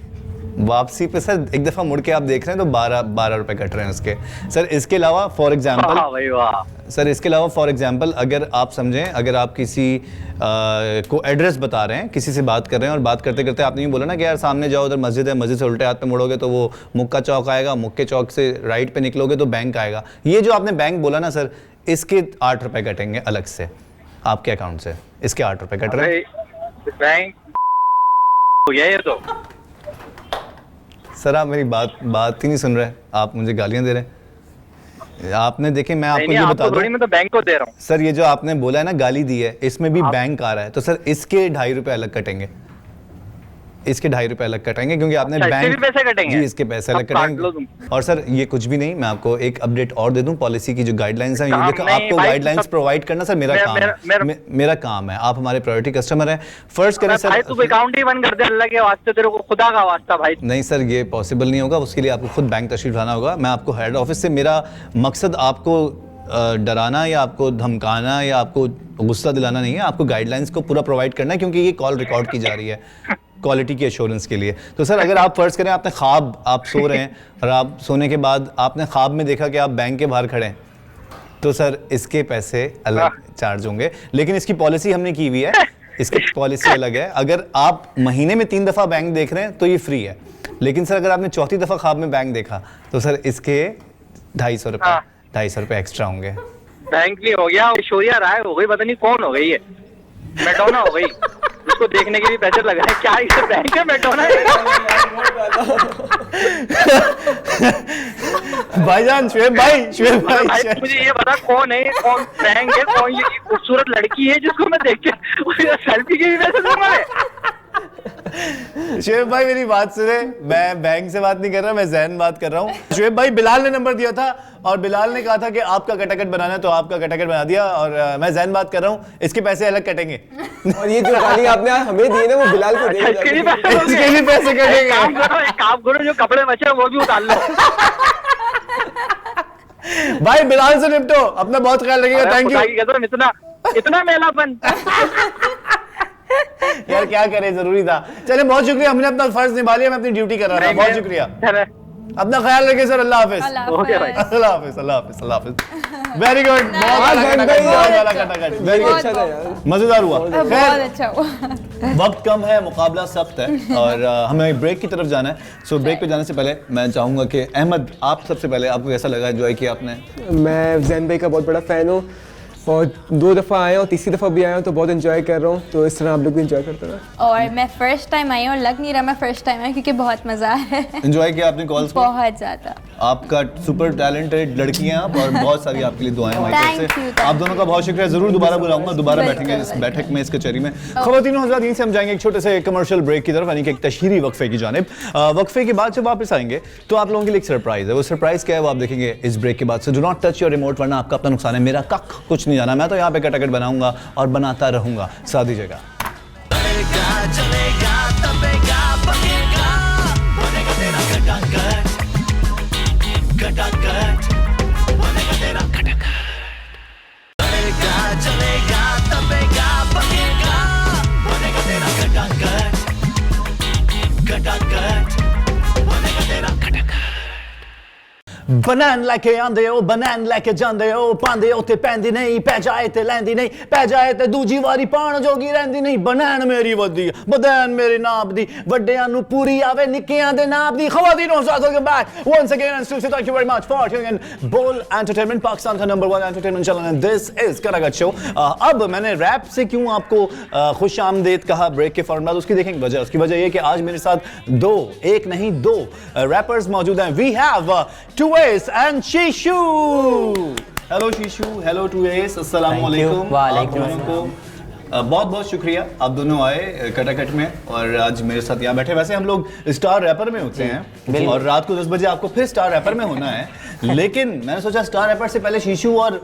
वापसी पे सर एक दफा मुड़ के आप देख रहे हैं तो 12 रुपए कट रहे हैं उसके। सर इसके अलावा फॉर एग्जांपल सर इसके अलावा फॉर एग्जांपल अगर आप समझें, अगर आप किसी को एड्रेस बता रहे हैं, किसी से बात कर रहे हैं और बात करते करते आपने यूँ बोला ना कि यार सामने जाओ, उधर मस्जिद है, मस्जिद से उल्टे हाथ पे मुड़ोगे तो वो मुक्का चौक आएगा, मुक्के चौक से राइट पे निकलोगे तो बैंक आएगा। ये जो आपने बैंक बोला ना सर, इसके 8 रुपए कटेंगे अलग से आपके अकाउंट से, इसके 8 रुपए कट रहे हैं। बैंक हो गया ये तो। सर आप मेरी बात ही नहीं सुन रहे, आप मुझे गालियां दे रहे हैं। आपने देखे, मैं आपको ये बता दूं, मैं तो बैंक को दे रहा हूं सर, ये जो आपने बोला है ना गाली दी है, इसमें भी बैंक आ रहा है, तो सर इसके 2.5 रुपए अलग कटेंगे, इसके 2.5 रुपए अलग कटेंगे क्योंकि आपने बैंक इसके भी पैसे कटेंगे। जी इसके पैसे अलग कटेंगे। और सर ये कुछ भी नहीं, मैं आपको एक अपडेट और दे दूं, पॉलिसी की जो गाइडलाइंस हैं, ये देखो आपको गाइडलाइंस प्रोवाइड करना सर मेरा काम है, मेरा काम है। आप हमारे प्रायोरिटी कस्टमर हैं। फर्स्ट करें सर, भाई तू अकाउंट ही बंद कर दे, अल्लाह के वास्ते, तेरे को खुदा का वास्ता भाई। नहीं सर ये पॉसिबल नहीं होगा, उसके लिए आपको खुद बैंक तशरीफ लाना होगा। मैं आपको हेड ऑफिस से, मेरा मकसद आपको डराना या आपको धमकाना या आपको गुस्सा दिलाना नहीं है, आपको गाइडलाइंस को पूरा प्रोवाइड करना है, क्योंकि ये कॉल रिकॉर्ड की जा रही है क्वालिटी की एश्योरेंस के लिए। तो सर अगर आप फर्ज करें आपने ख्वाब, आप सो रहे हैं और आप सोने के बाद आपने ख्वाब में देखा कि आप बैंक के बाहर खड़े हैं, तो सर इसके पैसे अलग चार्ज होंगे। लेकिन इसकी पॉलिसी हमने की हुई है, इसकी पॉलिसी अलग है। अगर आप महीने में 3 दफ़ा बैंक देख रहे हैं तो ये फ्री है, लेकिन सर अगर आपने 4थी दफ़ा ख्वाब में बैंक देखा तो सर इसके 250 रुपये एक्स्ट्रा होंगे। बैंक नहीं हो गया, ऐश्वर्या राय हो गई, पता नहीं कौन हो गई है, मैडोना हो गई, उसको देखने के लिए पैसे लग रहे हैं। क्या इसे बैंक है मैडोना है? भाईजान शुएब भाई मुझे ये बता कौन है, कौन बैंक है, कौन ये खूबसूरत लड़की है जिसको मैं देख के सेल्फी के भी पैसे दूंगा मैं? शुएब भाई मेरी बात सुने, मैं बैंक से बात नहीं कर रहा, मैं जैन बात कर रहा हूँ। शुएब भाई बिलाल ने नंबर दिया था और बिलाल ने कहा था कि आपका कटाकट बनाना है, तो आपका कटाकट बना दिया। और मैं जैन बात कर रहा हूँ, इसके पैसे अलग कटेंगे। और ये जो गाली आपने हमें दी ना, वो बिलाल को देंगे, इसके भी पैसे कटेंगे। एक काम करो, जो कपड़े बचे वो भी उतार लो। भाई बिलाल से निपटो, अपना बहुत ख्याल रखिएगा। Thank you. इतना मेलापन यार क्या करें, जरूरी था। चले बहुत शुक्रिया, हमने अपना फर्ज निभा लिया, मैं अपनी ड्यूटी कर रहा था। बहुत शुक्रिया, अपना ख्याल रखिए सर। अल्लाह हाफिज। अल्लाह हाफिज। वेरी गुड, मजेदार हुआ, अच्छा हुआ। वक्त कम है, मुकाबला सख्त है और हमें ब्रेक की तरफ जाना है। सो ब्रेक पे जाने से पहले मैं चाहूंगा कि अहमद, आप सबसे पहले, आपको कैसा लगा, एंजॉय किया आपने? मैं जैन भाई का बहुत बड़ा फ़ैन हूँ और 2 दफ़ा आया हूँ, तीसरी दफ़ा भी आया हूँ, तो बहुत एंजॉय कर रहा हूँ। तो इस तरह आप लोग भी एंजॉय करते हैं। और मैं फर्स्ट टाइम आई हूँ और लग नहीं रहा मैं फर्स्ट टाइम आई, क्योंकि बहुत मज़ा आया है। एंजॉय किया आपने कॉल्स? बहुत ज़्यादा। आपका सुपर टैलेंटेड लड़की हैं आप, और बहुत सारी आपके लिए दुआएं हमारी Thank तरफ you, से। आप दोनों का बहुत शुक्रिया, जरूर दोबारा बुलाऊंगा, दोबारा बैठेंगे इस बैठक में, इस कचहरी में। ख़वातीन हज़रात, यहीं से हम जाएंगे एक छोटे से कमर्शियल ब्रेक की तरफ, यानी कि एक तशहीरी वक्फे की जानिब। वक्फे के बाद जब वापस आएंगे तो आप लोगों के लिए एक सरप्राइज है। वो सरप्राइज क्या है वो आप देखेंगे इस ब्रेक के बाद से। Do not touch your remote, वरना आपका अपना नुकसान है, मेरा कख कुछ नहीं जाना। मैं तो यहाँ पे कटाकट बनाऊंगा और बनाता रहूंगा, साथ दीजिएगा। बनैन लेके आंदे हो, बनैन लेके जांदे हो, पांदे हो ते पैंदी नहीं, पै जाए ते लैंदी नहीं, पै जाए ते दूजी वारी पाण जोगी रैंदी नहीं। बनैन मेरी वदी, बदैन मेरी नाप दी, वड्डियां नू पूरी आवे निक्कियां दे नाप दी। ख़वातीन और हज़रात, welcome back once again and still say thank you very much for tuning in Bol entertainment, Pakistan का number 1 entertainment channel, and this is करागत शो। अब मैंने रैप से क्यों आपको खुश आमदीद कहा ब्रेक के फौरन बाद, उसकी देखेंगे वजह। उसकी वजह ये कि आज मेरे साथ एक नहीं दो रैपर्स मौजूद हैं। We have Tuways and Shishu. Hello Shishu, hello Tuways, अस्सलाम वालेकुम। वालेकुम आप दोनों को बहुत बहुत शुक्रिया, आप दोनों आए कटाकट में और आज मेरे साथ यहाँ बैठे। वैसे हम लोग स्टार रैपर में होते हैं और रात को 10 बजे आपको फिर स्टार रैपर में होना है, लेकिन मैंने सोचा स्टार रैपर से पहले शीशू और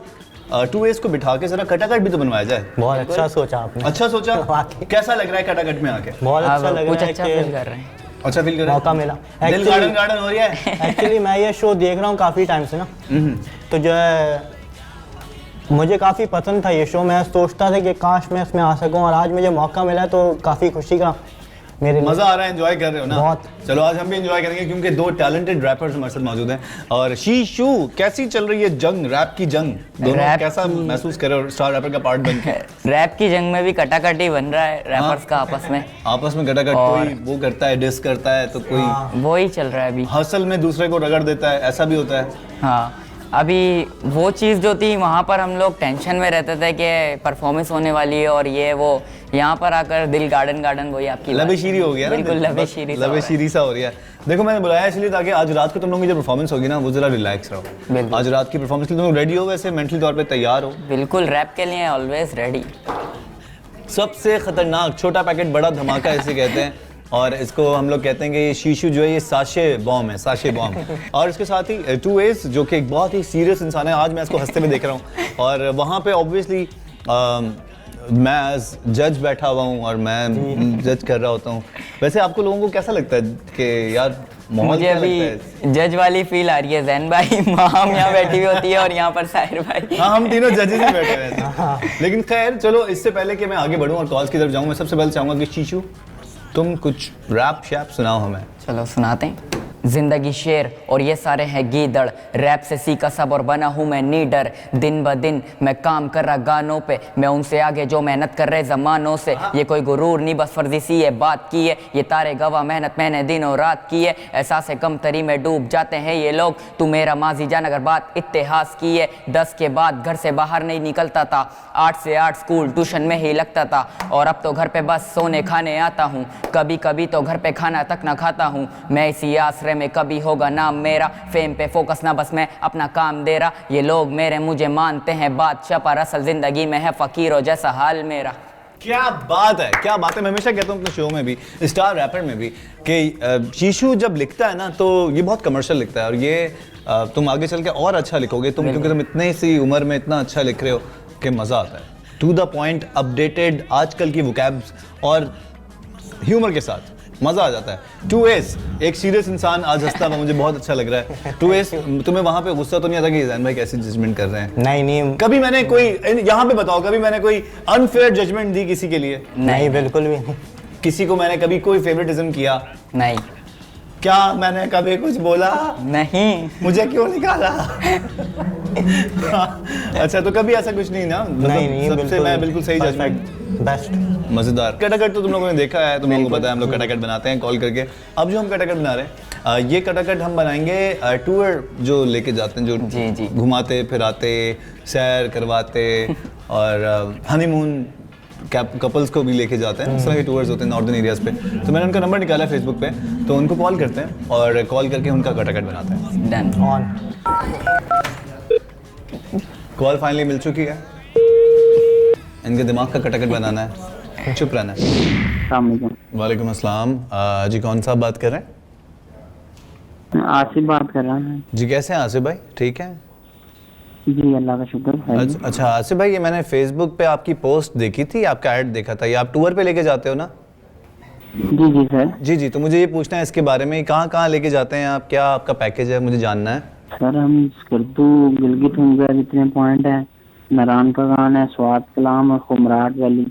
Tuways को बिठा के जरा कटाकट भी तो बनवाया जाए। बहुत अच्छा सोचा आपने। अच्छा सोचा। कैसा लग रहा है कटाकट में आके? बहुत अच्छा लग कुछ रहा है अच्छा फील कर रहे हैं। अच्छा फील कर रहे हैं? मौका मिला। दिल गार्डन गार्डन हो रहा है। एक्चुअली मैं ये शो देख रहा हूँ काफ़ी टाइम से ना, तो जो है मुझे काफ़ी पसंद था ये शो। मैं सोचता था कि काश मैं इसमें आ सकूं, और आज मुझे मौका मिला तो काफ़ी खुशी का मेरे लिए। मजा आ रहा है, एंजॉय कर रहे हो ना? बहुत। चलो आज हम भी एंजॉय करेंगे क्योंकि दो टैलेंटेड रैपर्स हमारे साथ मौजूद हैं। और शीशू, कैसी चल रही है जंग, रैप की जंग? दोनों कैसा महसूस कर रहे हो स्टार रैपर का पार्ट बन के? रैप की जंग में भी कटाकटी बन रहा है रैपर्स का आपस में। आपस में कटाकट, कोई वो करता है डिस करता है तो कोई वो ही चल रहा है अभी। हसल में दूसरे को रगड़ देता है, ऐसा भी होता है। हाँ, अभी वो चीज़ जो थी वहाँ पर हम लोग टेंशन में रहते थे कि परफॉर्मेंस होने वाली है और ये वो, यहाँ पर आकर दिल गार्डन गार्डन वही आपकी लबेशीरी हो गया ना? बिल्कुल लबेशीरी लबेशीरी सा हो रहा है। देखो मैंने बुलाया इसलिए ताकि आज रात को तुम लोगों की जो परफॉर्मेंस होगी ना वो जरा रिलैक्स रहो। आज रात की परफॉर्मेंस के लिए तुम रेडी हो, वैसे मेंटली तौर पे तैयार हो? बिल्कुल, रैप के लिए ऑलवेज रेडी। सबसे खतरनाक छोटा पैकेट बड़ा धमाका इसे कहते हैं, और इसको हम लोग कहते हैं कि ये शीशू जो है ये साशे बॉम्ब है, साशे बॉम्ब। और इसके साथ ही Tuways जो कि एक बहुत ही सीरियस इंसान है, आज मैं इसको हंसते में देख रहा हूँ, और वहाँ पे ऑब्वियसली मैं एज जज बैठा हुआ हूँ और मैं जज कर रहा होता हूँ। वैसे आपको लोगों को कैसा लगता है कि यार मुझे अभी जज वाली फील आ रही है। जैन भाई माम यहाँ बैठी हुई होती है और यहाँ पर साहिर भाई। हाँ, हम तीनों जजेस ही बैठे हुए हैं। लेकिन खैर चलो, इससे पहले कि मैं आगे बढ़ूँ और कॉल्स की तरफ जाऊँ, मैं सबसे पहले चाहूँगा कि शीशू तुम कुछ रैप शैप सुनाओ हमें। चलो सुनाते हैं। जिंदगी शेर और ये सारे हैं गीदड़, रैप से सीखा सब और बना हूँ मैं नीडर। दिन ब दिन मैं काम कर रहा गानों पे, मैं उनसे आगे जो मेहनत कर रहे जमानों से। ये कोई गुरूर नहीं, बस फर्जी सी है बात की है, ये तारे गवाह मेहनत मैंने दिनों रात की है। एहसास कम तरी में डूब जाते हैं ये लोग, तू मेरा माजी जान अगर बात इतिहास की है। 10 के बाद घर से बाहर नहीं निकलता था, 8 से 8 स्कूल ट्यूशन में ही लगता था, और अब तो घर पे बस सोने खाने आता हूँ। कभी कभी तो घर पे खाना तक ना खाता हूँ, मैं इसी आसरे में कभी होगा नाम मेरा। फेम पे फोकस ना, बस मैं अपना काम दे रहा। ये लोग मेरे मुझे मानते हैं बादशाह, पर असल जिंदगी में है फकीरों जैसा हाल मेरा। क्या बात है, क्या बात है। मैं हमेशा कहता हूँ अपने शो में भी, स्टार रैपर में भी, कि शीशू जब लिखता है ना तो ये बहुत कमर्शियल लिखता है, और ये तुम आगे चल के और अच्छा लिखोगे तुम, क्योंकि तुम इतने सी उम्र में इतना अच्छा लिख रहे हो कि मज़ा आता है। टू द पॉइंट, अपडेटेड, आजकल की वोकैब्स और ह्यूमर के साथ मजा आ जाता है। Tuways एक सीरियस इंसान आज हंसता हुआ मुझे बहुत अच्छा लग रहा है। Tuways, तुम्हें वहाँ पे गुस्सा तो नहीं आता कि जैन भाई कैसे जजमेंट कर रहे हैं? नहीं, कभी मैंने कोई, यहाँ पे बताओ, कभी मैंने कोई अनफेयर जजमेंट दी किसी के लिए? नहीं, बिल्कुल भी नहीं। किसी को मैंने कभी कोई फेवरेटिज्म किया? नहीं। क्या मैंने कभी कुछ बोला? नहीं। मुझे क्यों निकाला? अच्छा, तो कभी ऐसा कुछ नहीं ना? नहीं, सबसे मैं बिल्कुल सही जजमेंट, बेस्ट, मजेदार। कटाकट तो तुम लोगों ने देखा है, तुम लोगों को पता है हम लोग कटाकट बनाते हैं कॉल करके। अब जो हम कटाकट बना रहे हैं, ये कटाकट हम बनाएंगे टूर जो लेके जाते हैं, जो जी। घुमाते फिराते, सैर करवाते और हनीमून कपल्स को भी लेके जाते हैं, इस तरह के टूर्स होते हैं नॉर्दर्न एरियाज पे। तो मैंने उनका नंबर निकाला फेसबुक पे, तो उनको कॉल करते हैं और कॉल करके उनका कटाकट बनाते हैं। डन। ऑन। कॉल फाइनली मिल चुकी है, इनके दिमाग का कटाकट बनाना है, चुप रहना है। वालेकुम अस्सलाम। जी कौन सा बात कर रहे हैं? आसिफ बात कर रहा हूँ जी। कैसे हैं आसिफ भाई? ठीक है जी, अल्लाह का शुक्र है। अच्छा आसिफ भाई, ये मैंने फेसबुक पे आपकी पोस्ट देखी थी, आपका ऐड देखा था। ये आप टूर पे लेके जाते हो ना? जी जी सर। जी जी, तो मुझे ये पूछना है इसके बारे में, कहाँ कहाँ लेके जाते हैं आप, क्या आपका पैकेज है, मुझे जानना है। सर हम स्कर्दू, गिलगित होंगे जितने पॉइंट हैं, नारायण का गान है, स्वात कलाम और खुमराट वैली।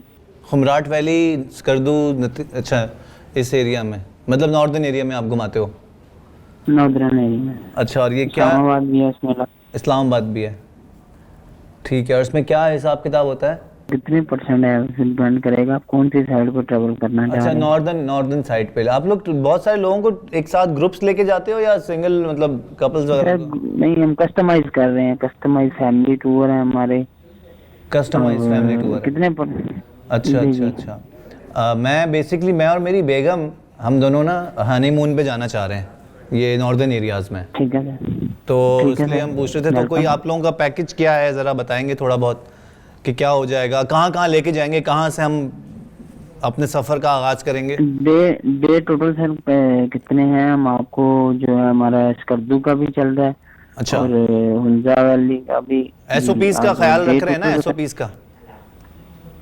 खुमराट वैली, स्कर्दू, अच्छा इस एरिया में, मतलब नॉर्दर्न एरिया में आप घुमाते हो? नॉर्दर्न एरिया में। अच्छा, और ये क्या? इस्लामाबाद भी है इसमें। इस्लामाबाद भी है, ठीक है। और इसमें क्या हिसाब किताब होता है? कितने परसेंट है डिपेंड करेगा आप कौन सी साइड को ट्रेवल करना चाह अच्छा, रहे हैं। नॉर्दर्न साइड पे आप लोग बहुत सारे लोगों को एक साथ ग्रुप्स लेके जाते हो या सिंगल, मतलब कपल्स वगैरह? नहीं, हम कस्टमाइज कर रहे हैं, कस्टमाइज फैमिली टूर है हमारे। कस्टमाइज फैमिली टूर कितने अच्छा अच्छा अच्छा। मैं बेसिकली, मैं और मेरी बेगम, हम दोनों ना हनीमून पे जाना चाह रहे हैं ये नॉर्दर्न एरियाज में। ठीक है सर। तो इसलिए हम पूछ रहे थे, तो कोई आप लोगों का पैकेज क्या है, ज़रा बताएंगे थोड़ा बहुत कि क्या हो जाएगा, कहाँ कहाँ लेके जाएंगे, कहाँ से हम अपने सफ़र का आगाज़ करेंगे? डे टोटल सर कितने हैं? हम आपको जो है हमारा स्कर्दू का भी चल रहा है। अच्छा। और हुंजा वैली का भी। एसओपीज का ख्याल रख रहे हैं ना, एसओपीज का?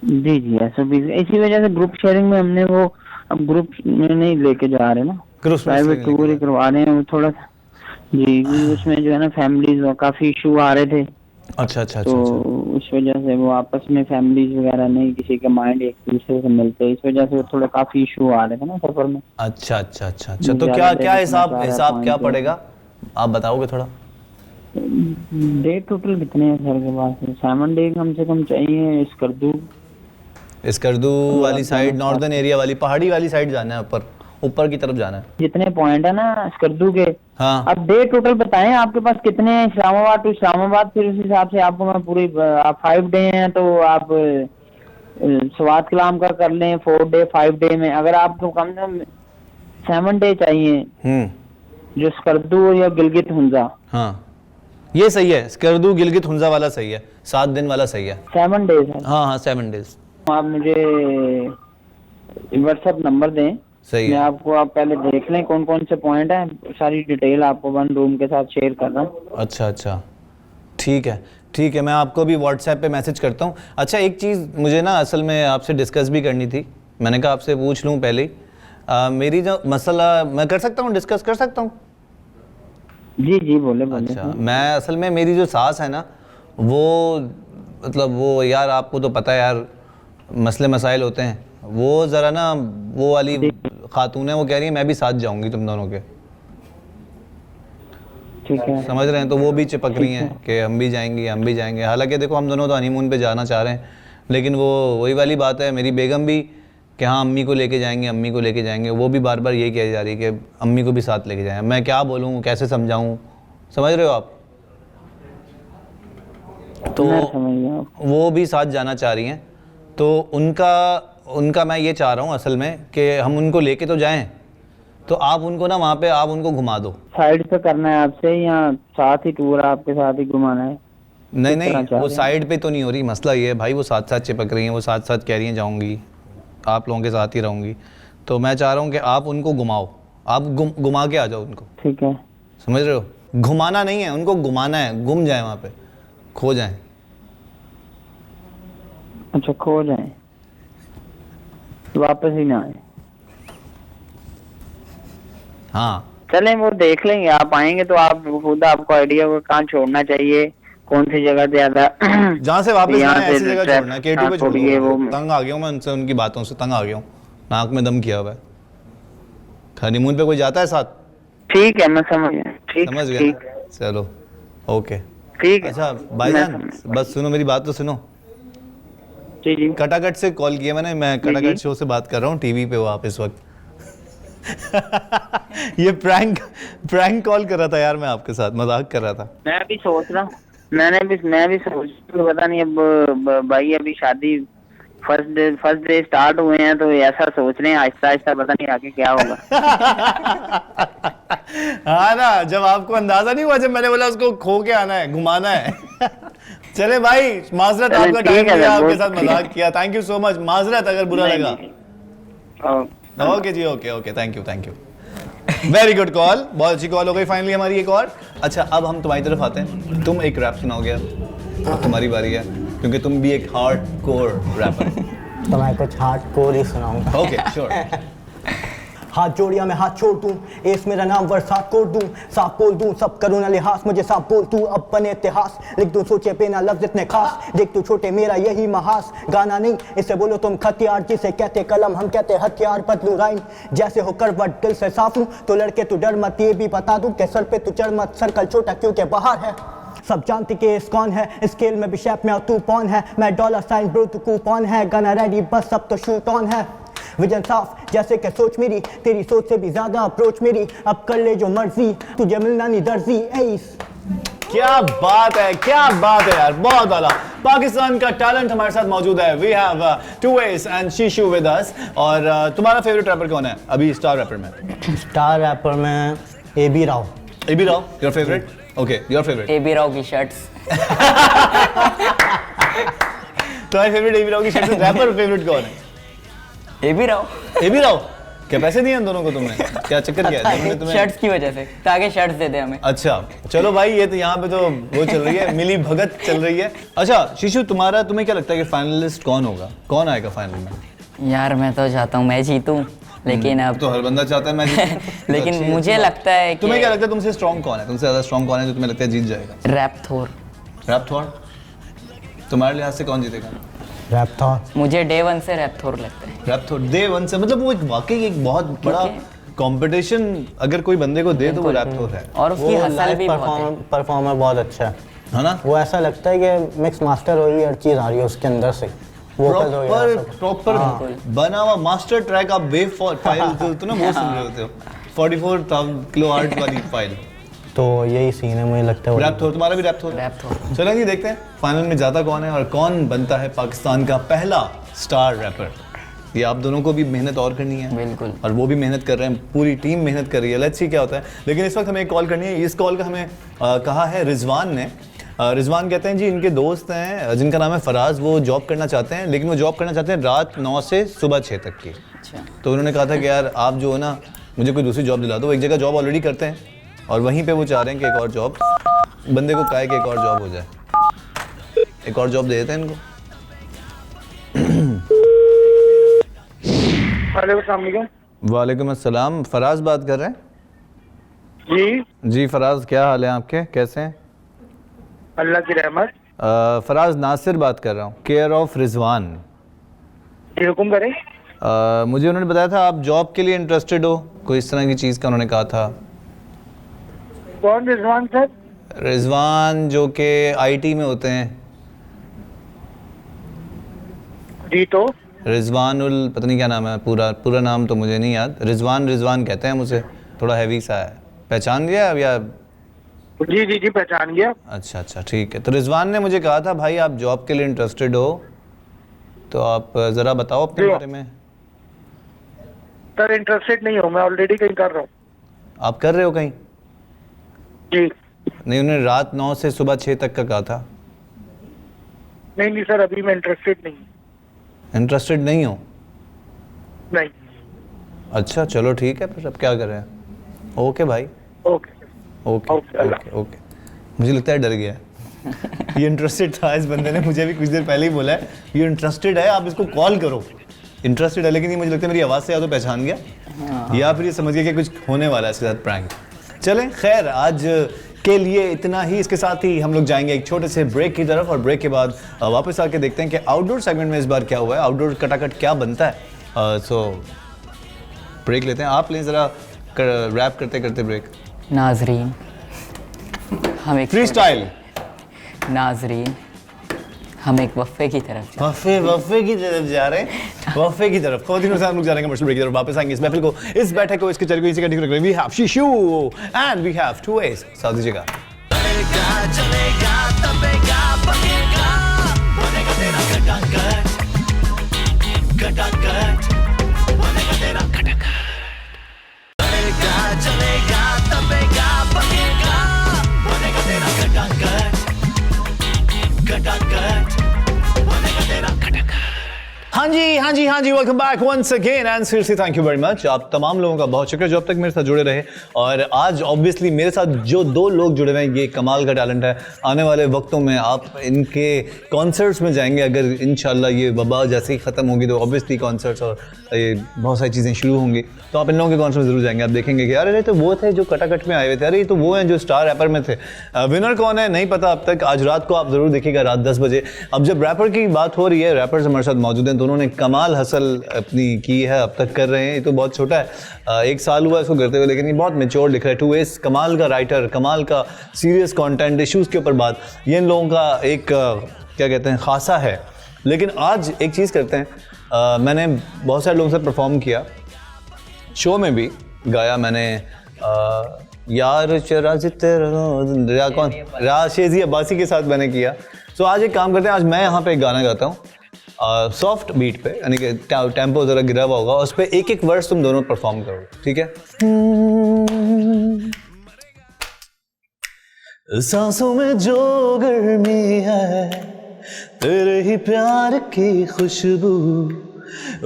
जी जी, एसओपीज। इसी वजह से ग्रुप शेयरिंग में हमने वो अब ग्रुप में नहीं लेके जा रहे ना, प्राइवेट टूर ही करवा रहे हैं। वो थोड़ा सा जी, उसमें जो है ना फैमिलीज काफी इशू आ रहे थे। अच्छा अच्छा। तो उस वजह से वो आपस में फैमिलीज वगैरह नहीं, किसी के माइंड एक दूसरे से मिलते, इस वजह से थोड़ा काफी इशू आ रहे थे ना सफर में। अच्छा अच्छा अच्छा अच्छा। तो क्या क्या हिसाब क्या पड़ेगा, आप बताओगे थोड़ा? डे टोटल कितने हैं सर के पास? 7 डे कम से कम चाहिए। स्कर्दू वाली साइड, नॉर्दर्न एरिया वाली, पहाड़ी वाली साइड जाना है, ऊपर की तरफ जाना है। जितने पॉइंट है ना स्कर्दू के, हाँ। अब डे टोटल बताएं आपके पास कितने हैं? इस्लामाबाद टू इस्लामाबाद, फिर उस हिसाब से आपको मैं पूरी, आप 5 डे हैं तो आप स्वात कलाम का कर लें 4 डे 5 डे में। अगर आपको कम से कम 7 डे चाहिए जो स्कर्दू या गिलगित हुंजा। हाँ ये सही है, स्कर्दू गिलगित हुंजा वाला सही है, 7 दिन वाला सही है। 7 डेज है। हाँ हाँ 7 डेज। आप मुझे व्हाट्सएप नंबर दें, सही मैं है। आपको, आप पहले देख लें कौन कौन से पॉइंट हैं, सारी डिटेल आपको 1 रूम के साथ शेयर कर रहा हूँ। अच्छा अच्छा, ठीक है ठीक है, मैं आपको भी व्हाट्सएप पे मैसेज करता हूँ। अच्छा एक चीज़ मुझे ना असल में आपसे डिस्कस भी करनी थी, मैंने कहा आपसे पूछ लूँ पहले ही। मेरी जो मसला, मैं कर सकता हूँ, डिस्कस कर सकता हूँ? जी जी बोले बोले। अच्छा, मैं असल में, मेरी जो सास है ना, वो मतलब वो यार आपको तो पता है यार, मसले मसाइल होते हैं, वो ज़रा ना वो वाली खातून है, वो कह रही है मैं भी साथ जाऊंगी तुम दोनों के। ठीक है, समझ रहे हैं? तो वो भी चिपक रही हैं कि हम भी जाएंगे हम भी जाएंगे। हालांकि देखो हम दोनों तो हनीमून पे जाना चाह रहे हैं, लेकिन वो वही वाली बात है, मेरी बेगम भी कि हाँ अम्मी को लेके जाएंगे अम्मी को लेके जाएंगे, वो भी बार बार यही कही जा रही है कि अम्मी को भी साथ लेके जाएं। मैं क्या बोलूँ, कैसे समझाऊँ, समझ रहे हो आप? तो वो भी साथ जाना चाह रही हैं, तो उनका मैं ये चाह रहा हूँ असल में कि हम उनको लेके तो जाएं, तो आप उनको ना वहाँ पे आप उनको घुमा दो। साइड पे करना है आपसे या साथ ही टूर आपके साथ ही घुमाना है? नहीं नहीं, वो साइड पे तो नहीं हो रही, मसला ये है भाई, वो साथ साथ चिपक रही हैं, वो साथ साथ कह रही हैं जाऊँगी, आप लोगों के साथ ही रहूँगी। तो मैं चाह रहा हूँ कि आप उनको घुमाओ, आप घुमा के आ जाओ उनको। ठीक है, समझ रहे हो? घुमाना नहीं है, उनको घुमाना है, घूम जाए वहाँ पे, खो जाएं। अच्छा खो जाए, वापस ही ना आए। हाँ चलें वो देख लेंगे, आप आएंगे तो आप खुद, आपको आइडिया होगा कहाँ छोड़ना चाहिए, कौन सी जगह ज्यादा जहाँ से वापस यहाँ आए से ऐसी जगह छोड़ना है। केटू पे छोड़ छोड़िए दो। वो। तंग आ गया हूँ मैं उनसे, उनकी बातों से तंग आ गया हूँ, नाक में दम किया हुआ है। हनीमून पे कोई जाता है साथ? ठीक है मैं समझ गया। ठीक समझ गया ठीक ना? चलो ओके ठीक है। अच्छा भाईजान बस सुनो, मेरी बात तो सुनो। जी जी, कटाकट से कॉल किया मैंने, मैं कटाकट शो से बात कर रहा हूँ, टीवी पे हो आप इस वक्त। ये प्रैंक कॉल कर रहा था यार, मैं आपके साथ मजाक कर रहा था। मैं भी सोच रहा हूँ, मैं भी सोच रहा हूँ, पता नहीं अब भाई अभी शादी फर्स्ट डे स्टार्ट हुए हैं तो ऐसा सोच रहे हैं, आहिस्ता आहिस्ता पता नहीं आगे क्या होगा। हाँ ना, जब आपको अंदाजा नहीं हुआ जब मैंने बोला उसको खो के आना है, घुमाना है। चले भाई, माजरत, चले, आपका ठीक टाइम है, दिया, आपके बहुत साथ मजाक किया, थैंक यू सो मच। माजरत अगर बुरा नहीं, लगा। नहीं। ओके जी, okay okay, thank you. Very good call, बहुत अच्छी कॉल हो गई फाइनली हमारी एक और। अच्छा, अब हम तुम्हारी तरफ आते हैं, तुम एक रैप सुनाओगे, अब तुम्हारी बारी है, क्योंकि तुम भी एक हार्डकोर रैपर। तो मैं कुछ हार्डकोर ही सुनाऊंगा। Okay, sure. हाथ जोड़िया मैं हाथ छोड़ दूं, एस मेरा नाम वर्षात कोड दूं, साफ बोल दूं, सब करूं ना लिहाज, मुझे साफ बोल तू, अब बने इतिहास लिख दूं, सोचे पे ना लफ्ज इतने खास, देख तू छोटे मेरा यही महास, गाना नहीं इसे बोलो तुम खतियार, जिसे कहते कलम हम कहते हथियार, बदलू राइम जैसे हो करवट, दिल से साफ हूं तो लड़के तू डर मत, ये भी बता दूं कि सर पे तू चढ़ मत, सर्कल छोटा क्योंकि बाहर है, सब जानती के इस कौन है, स्केल में भी शेप में और तू कौन है, मैं डॉलर साइन ब्रो तू कूपन है, गाना रेडी बस अब तो शूट ऑन है, विजन साफ जैसे कि सोच मेरी, तेरी सोच से भी ज्यादा अप्रोच मेरी, अब कर ले जो मर्जी, तुझे मिलना नहीं दर्जी एस। क्या बात है, क्या बात है यार, बहुत आला। पाकिस्तान का टैलेंट हमारे साथ मौजूद है। वी हैव टूवेस एंड शीशु विद अस। और तुम्हारा फेवरेट रैपर कौन है अभी स्टार रैपर में? स्टार रैपर में AB Rao. AB Rao, your favourite? Okay, your favourite? AB Rao की शर्ट्स। तुम्हारी फेवरेट AB राव की शर्ट? रैपर फेवरेट कौन है? AB राव। AB राव, क्या पैसे दिए इन दोनों को तुमने? क्या चक्कर क्या है तुम्हें? शर्ट्स की वजह से, ताकि शर्ट्स दे दे हमें। अच्छा चलो भाई, ये तो यहाँ पे तो वो चल रही है, मिली भगत चल रही है। अच्छा शीशु, तुम्हें क्या लगता है कि फाइनलिस्ट कौन होगा, कौन आएगा फाइनल में? यार मैं तो चाहता हूँ मैं जीतूं, लेकिन अब तो हर बंदा चाहता है मैं जीतूं। लेकिन तो मुझे लगता है कि तुम्हें क्या लगता है तुमसे स्ट्रॉन्ग कौन है, तुमसे ज्यादा स्ट्रॉन्ग कौन है जो तुम्हें लगता है जीत जाएगा? रैप थोर। रैप थोर? तुम्हारे लिहाज से कौन जीतेगा? रैप थोर। मुझे डे 1 से रैप थोर लगता है। रैप थोर डे 1 से, मतलब वो एक वाकई एक बहुत बड़ा कंपटीशन अगर कोई बंदे को दे तो वो रैप थोर है। और उसकी हसल भी बहुत है। परफॉर्मर बहुत अच्छा है ना? वो ऐसा लगता है कि मिक्स मास्टर हो रही है, हर चीज आ रही है उसके अंदर से, प्रॉपर बना हुआ मास्टर ट्रैक। आप वेव फाइल तो ना वो सुन रहे होते हो, 44,000 किलो आर्ट वाली फाइल। तो यही सीन है, मुझे लगता है रैप थोर। तुम्हारा भी रैप थोर? रैप थोर। चलो जी, देखते हैं फाइनल में जाता कौन है और कौन बनता है पाकिस्तान का पहला स्टार रैपर। ये आप दोनों को भी मेहनत और करनी है, बिल्कुल, और वो भी मेहनत कर रहे हैं, पूरी टीम मेहनत कर रही है। लेट्स सी क्या होता है। लेकिन इस वक्त हमें एक कॉल करनी है। इस कॉल का हमें कहा है रिजवान ने। रिजवान कहते हैं जी इनके दोस्त हैं जिनका नाम है फराज, वो जॉब करना चाहते हैं, लेकिन वो जॉब करना चाहते हैं रात 9 से सुबह 6 तक की। अच्छा। तो उन्होंने कहा था कि यार आप जो है ना मुझे कोई दूसरी जॉब दिला दो। एक जगह जॉब ऑलरेडी करते हैं और वहीं पे वो चाह रहे हैं कि एक और जॉब, बंदे को काहे कि एक और जॉब हो जाए, एक और जॉब दे देते हैं इनको। वालेकुम अस्सलाम, फराज बात कर रहे हैं? जी फराज, क्या हाल है आपके, कैसे हैं? अल्लाह की रहमत। फराज नासिर बात कर रहा हूँ, केयर ऑफ रिजवान। जी हुकुम करें। मुझे उन्होंने बताया था आप जॉब के लिए इंटरेस्टेड हो, कोई इस तरह की चीज़ का उन्होंने कहा था। कौन रिजवान सर? रिजवान जो कि IT में होते हैं। जी तो रिजवानुल, पता नहीं क्या नाम है, पूरा नाम तो मुझे नहीं याद। रिजवान कहते हैं मुझे, थोड़ा हैवी सा है। पहचान लिया अब या? जी पहचान गया। अच्छा ठीक है। तो रिजवान ने मुझे कहा था भाई आप जॉब के लिए इंटरेस्टेड हो, तो आप ज़रा बताओ अपने बारे में। सर इंटरेस्टेड नहीं हूँ, मैं ऑलरेडी कहीं कर रहा हूँ। आप कर रहे हो कहीं? जी नहीं, उन्होंने रात 9 से सुबह 6 तक का कहा था। नहीं सर, अभी मैं इंटरेस्टेड नहीं हूँ। इंटरेस्टेड नहीं हो? नहीं। अच्छा चलो ठीक है, फिर अब क्या कर रहे हैं। ओके भाई, ओके। मुझे लगता है डर गया ये इंटरेस्टेड था इस बंदे ने, मुझे भी कुछ देर पहले ही बोला है ये इंटरेस्टेड है, आप इसको कॉल करो, इंटरेस्टेड है। लेकिन ये मुझे लगता है मेरी आवाज़ से या तो पहचान गया या फिर ये समझ गया कि कुछ होने वाला है इसके साथ प्रैंक। चलें खैर, आज के लिए इतना ही। इसके साथ ही हम लोग जाएंगे एक छोटे से ब्रेक की तरफ, और ब्रेक के बाद वापस आके देखते हैं कि आउटडोर सेगमेंट में इस बार क्या हुआ है, आउटडोर कटाकट क्या बनता है। सो ब्रेक लेते हैं। आप लें ज़रा रैप करते करते ब्रेक। नाजरीन, हम एक फ्री स्टाइल। नाजरीन, हम एक वफ़े की तरफ वफ़े की तरफ जा रहे हैं, वफ़े की तरफ। ख़वातीन और साहब लोग जा रहे हैं कमर्शियल ब्रेक की तरफ। वापस आएंगे इस महफिल को, इस बैठक को, इसके चर्चे को, इसी कंटिन्यू करेंगे। वी हैव शीशु एंड वी हैव टूवेस। साथ दीजिएगा। हाँ जी welcome back once again and seriously thank you very much. आप तमाम लोगों का बहुत शुक्रिया जो अब तक मेरे साथ जुड़े रहे। और आज ऑब्वियसली मेरे साथ जो दो लोग जुड़े हुए हैं, ये कमाल का टैलेंट है। आने वाले वक्तों में आप इनके कॉन्सर्ट्स में जाएंगे, अगर इंशाल्लाह ये वबा जैसे ही ख़त्म होगी तो ऑब्वियसली कॉन्सर्ट्स और ये बहुत सारी चीज़ें शुरू होंगी, तो आप इन लोगों के कॉन्सर्ट ज़रूर जाएंगे। आप देखेंगे कि अरे तो वो थे जो कटाकट में आए हुए थे, अरे ये तो वो हैं जो स्टार रैपर में थे। विनर कौन है नहीं पता अब तक, आज रात को आप ज़रूर देखिएगा रात 10 बजे। अब जब रैपर की बात हो रही है, रैपर्स हमारे साथ मौजूद हैं, दोनों ने कमाल हसल अपनी की है, अब तक कर रहे हैं। ये तो बहुत छोटा है, 1 साल हुआ इसको करते हुए, लेकिन ये बहुत मैच्योर लिख रहा है। 2S कमाल का राइटर, कमाल का सीरियस कंटेंट, इश्यूज़ के ऊपर बात, ये इन लोगों का एक क्या कहते हैं खासा है। लेकिन आज एक चीज़ करते हैं, मैंने बहुत सारे लोगों से परफॉर्म किया, शो में भी गाया मैंने, यार तेरा कौन शेजी अब्बासी के साथ मैंने किया। सो आज एक काम करते हैं, आज मैं यहाँ पे एक गाना गाता हूँ सॉफ्ट बीट पे, यानी कि टेम्पो ज़रा गिरा हुआ होगा, उस पर एक एक वर्स तुम दोनों परफॉर्म करो, ठीक है? सांसों में जो गर्मी है तेरे ही प्यार की खुशबू,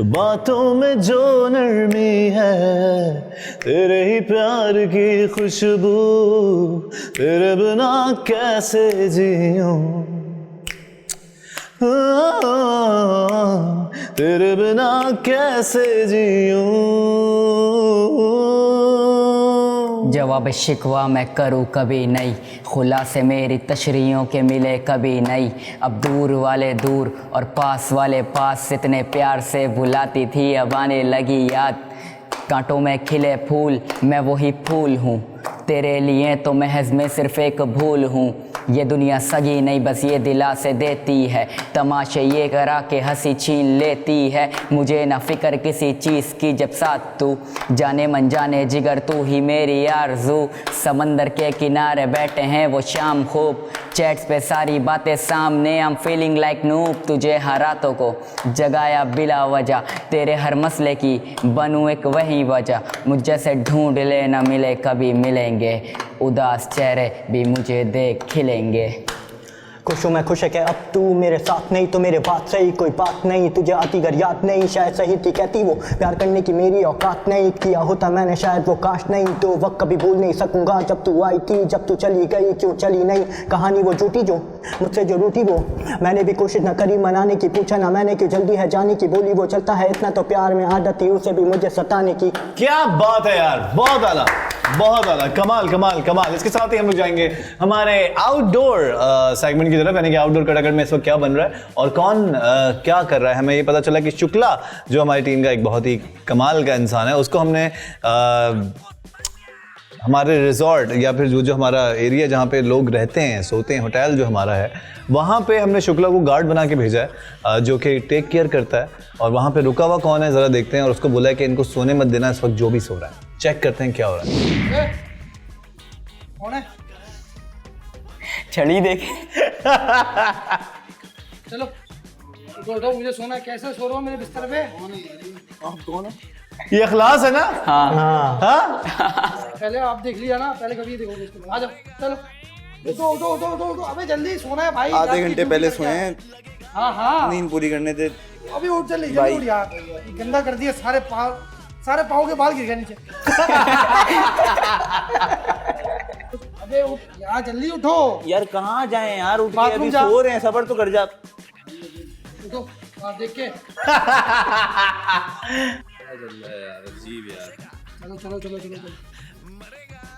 बातों में जो नरमी है तेरे ही प्यार की खुशबू, तेरे बिना कैसे जीऊं, तेरे बिना कैसे जीऊं। जवाब शिकवा मैं करूँ कभी नहीं, खुलासे मेरी तशरीहों के मिले कभी नहीं। अब दूर वाले दूर और पास वाले पास, इतने प्यार से बुलाती थी अब आने लगी याद। कांटों में खिले फूल मैं वही फूल हूँ, तेरे लिए तो महज में सिर्फ एक भूल हूँ। ये दुनिया सगी नहीं बस ये दिलासे देती है, तमाशे ये करा के हंसी छीन लेती है। मुझे ना फिक्र किसी चीज़ की जब साथ तू, जाने मन जाने जिगर तू ही मेरी आरज़ू। समंदर के किनारे बैठे हैं वो शाम खूब, चैट्स पे सारी बातें सामने, I'm feeling like noob। तुझे हर रातों को जगाया बिला वजह, तेरे हर मसले की बनूं एक वही वजह। मुझ जैसे ढूंढ ले न मिले कभी मिलेंगे, उदास चेहरे भी मुझे देख खिलेंगे। खुश हूँ मैं खुश है कि अब तू मेरे साथ नहीं, तो मेरे बात सही कोई बात नहीं। तुझे आती घर याद नहीं, शायद सही थी कहती वो, प्यार करने की मेरी औकात नहीं। किया होता मैंने शायद वो काश नहीं, तो वक्त कभी भूल नहीं सकूंगा जब तू आई थी, जब तू चली गई क्यों चली नहीं। कहानी वो झूठी जो मुझसे जो रूठी वो, मैंने भी कोशिश न करी मनाने की, पूछा ना मैंने क्यों जल्दी है जाने की। बोली वो चलता है इतना तो प्यार में आदत थी उसे भी मुझे सताने की। क्या बात है यार, बहुत आला, बहुत आला, कमाल कमाल कमाल। इसके साथ ही हम लोग जाएंगे हमारे आउटडोर सेगमेंट की तरफ, यानी कि आउटडोर कटाकट में इस वक्त क्या बन रहा है और कौन क्या कर रहा है। हमें ये पता चला कि शुक्ला जो हमारी टीम का एक बहुत ही कमाल का इंसान है, उसको हमने हमारे रिजॉर्ट या फिर जो हमारा एरिया जहाँ पे लोग रहते हैं सोते हैं, होटल जो हमारा है, वहाँ पे हमने शुक्ला को गार्ड बना के भेजा है जो कि टेक केयर करता है। और वहाँ पे रुका हुआ कौन है ज़रा देखते हैं, और उसको बोला है कि इनको सोने मत देना इस वक्त जो भी सो रहा है। चेक करते हैं क्या हो रहा है। कौन है? छड़ी देखे चलो उठो, मुझे सोना है। कैसे सो रहा हूँ मेरे बिस्तर पे? आप कौन है? ये इखलास है ना? हाँ हाँ? पहले आप देख लिया ना, पहले कभी देखोगे इसको। आ जाओ चलो, उठो उठो उठो उठो उठो। अबे जल्दी सोना है भाई, आधे घंटे पहले सोए हैं। हाँ हाँ नींद पूरी करने दे। अभी उठ जल्दी उठ यार, गंदा कर दिया, सारे पाँव के बाल गिर गए नीचे। अबे उठ यार, जल्दी उठो यार कहाँ जाएं यार, उठ के अभी सो रहे हैं, सबर तो कर जा। उठो देख के। अजीब यार। चलो चलो चलो चलो चलो,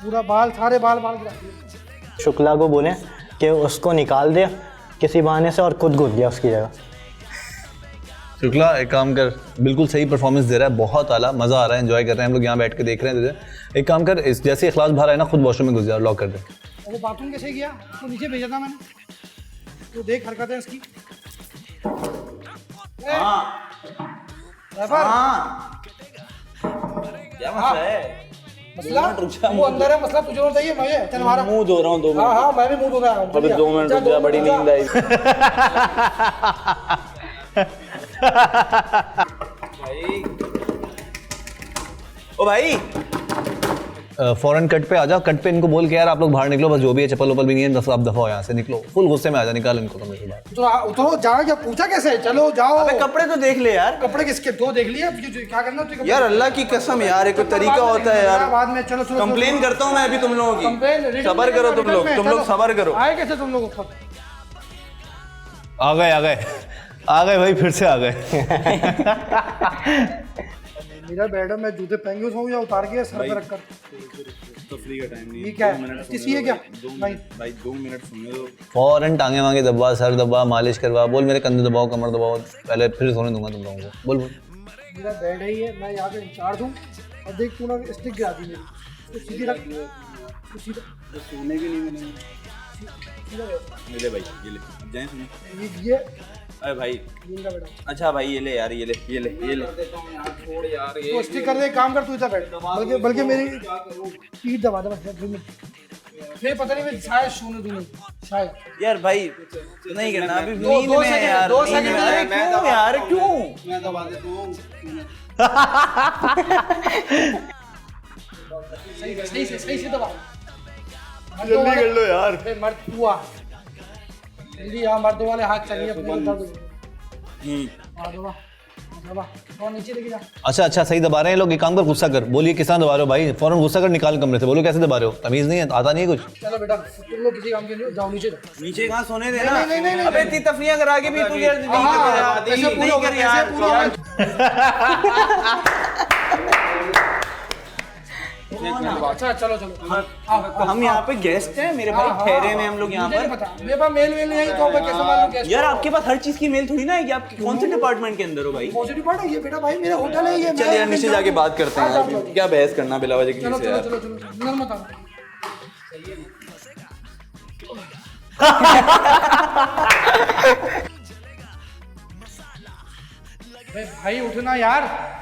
पूरा बाल सारे बाल गिरा दिए। शुक्ला को बोले कि उसको निकाल दे किसी बहाने से और खुद घुस गया उसकी जगह। शुक्ला एक काम कर, बिल्कुल सही परफॉर्मेंस दे रहा है, बहुत आला, मज़ा आ रहा है, एंजॉय कर रहे हैं हम लोग यहाँ बैठ के देख रहे हैं तुझे। एक काम कर, इस जैसे इखलास बाहर है ना, खुद वॉशरूम में घुस जा, लॉक कर दे। वो बाथरूम कैसे गया? तो नीचे भेजा था मैंने, तो देख हरकतें इसकी। क्या मसला है? मसला वो अंदर है, मसला तुझे बताइए। मैं चल मारा, मुंह धो रहा हूँ 2 मिनट। हाँ हाँ मैं भी मुंह धो रहा हूँ। अबे 2 मिनट रुक जा, बड़ी नींद आई। ओ भाई फॉरेन कट पे आ जाओ, कट पे इनको बोल के यार आप लोग बाहर निकलो, बस जो भी है चप्पल वप्पल भी नहीं है, दस आप दफा हो यहाँ से निकलो। फुल गुस्से में आ जा, निकाल इनको कमरे से बाहर। उतरो जाओ, क्या पूछा कैसे? चलो जाओ। अबे कपड़े तो देख ले यार। कपड़े किसके? दो देख लिए, क्या करना है यार? अल्लाह की कसम यार, एक तरीका होता है यार। बाद में चलो कंप्लेन करता हूँ मैं अभी तुम लोगों की। सबर करो तुम लोग सबर करो। आए कैसे तुम लोग ऊपर? आ गए भाई, फिर से आ गए। मेरा बेड है, मैं जूते पहन के सोऊं या उतार के सर पे रखकर? तफरी का टाइम नहीं ये क्या है? किसी है क्या भाई 2 मिनट सुनो तो। फौरन टांगे वांगे दबा, सर दबा, मालिश करवा, बोल मेरे कंधे दबाओ, कमर दबाओ, पहले फिर सोने दूंगा तुम लोगों को। बोल मेरा बेड है ये, मैं यहाँ पे इंचार्ज हूँ। और देख तू ना स्टिक गिरा दी मेरी, तो सीधी रख, तो सीधा सोने भी नहीं मिले भाई। ये ले, अब जाएं सुनो। ये अरे भाई इनका बेटा। अच्छा भाई ये ले यार, ये ले छोड़ यार तो स्टिक कर दे, काम कर तू इधर बैठ। बल्कि मेरी पीठ दबा दे, फिर पता नहीं मैं शायद सोने दूंगा शायद। यार भाई नहीं करना अभी, नींद में है यार। 2 सेकंड क्यों यार, क्यों? मैं दबा देता हूँ। सही से दबा, जल्दी कर लो यार। मर्द हुआ जल्दी, यहाँ मर्दों वाले हाथ चलिए अपने को दर्द। दबा दबा, और नीचे लेके जा। अच्छा सही दबा रहे हैं लोग। एक काम कर, गुस्सा कर, बोलिए किस तरह दबा रहे हो भाई? फौरन गुस्सा कर, निकाल कमरे से, बोलो कैसे दबा रहे हो? तमीज नहीं है, आता नहीं है कुछ। चलो बेटा तुम लोग किसी काम के लिए जाओ, नीचे जाओ। नीचे कहाँ सोने देना? नहीं, अबे इतनी तफरियां करा के भी तू यार नहीं कर यार। अच्छा चलो हम यहाँ पे गेस्ट हैं मेरे भाई, ठहरे में हम लोग यहाँ पर। मेरे पास मेल नहीं है तो मैं कैसे मालूम गेस्ट? यार आपके पास हर चीज की मेल थोड़ी ना है कि आप कौन से डिपार्टमेंट के अंदर हो भाई? कौन से डिपार्टमेंट? ये बेटा भाई मेरा होटल है ये। चल यार नीचे जाके बात करते हैं यार, क्या बहस करना बिला वजह चलो किसी से यार। चलो मत आओ। भाई उठना यार,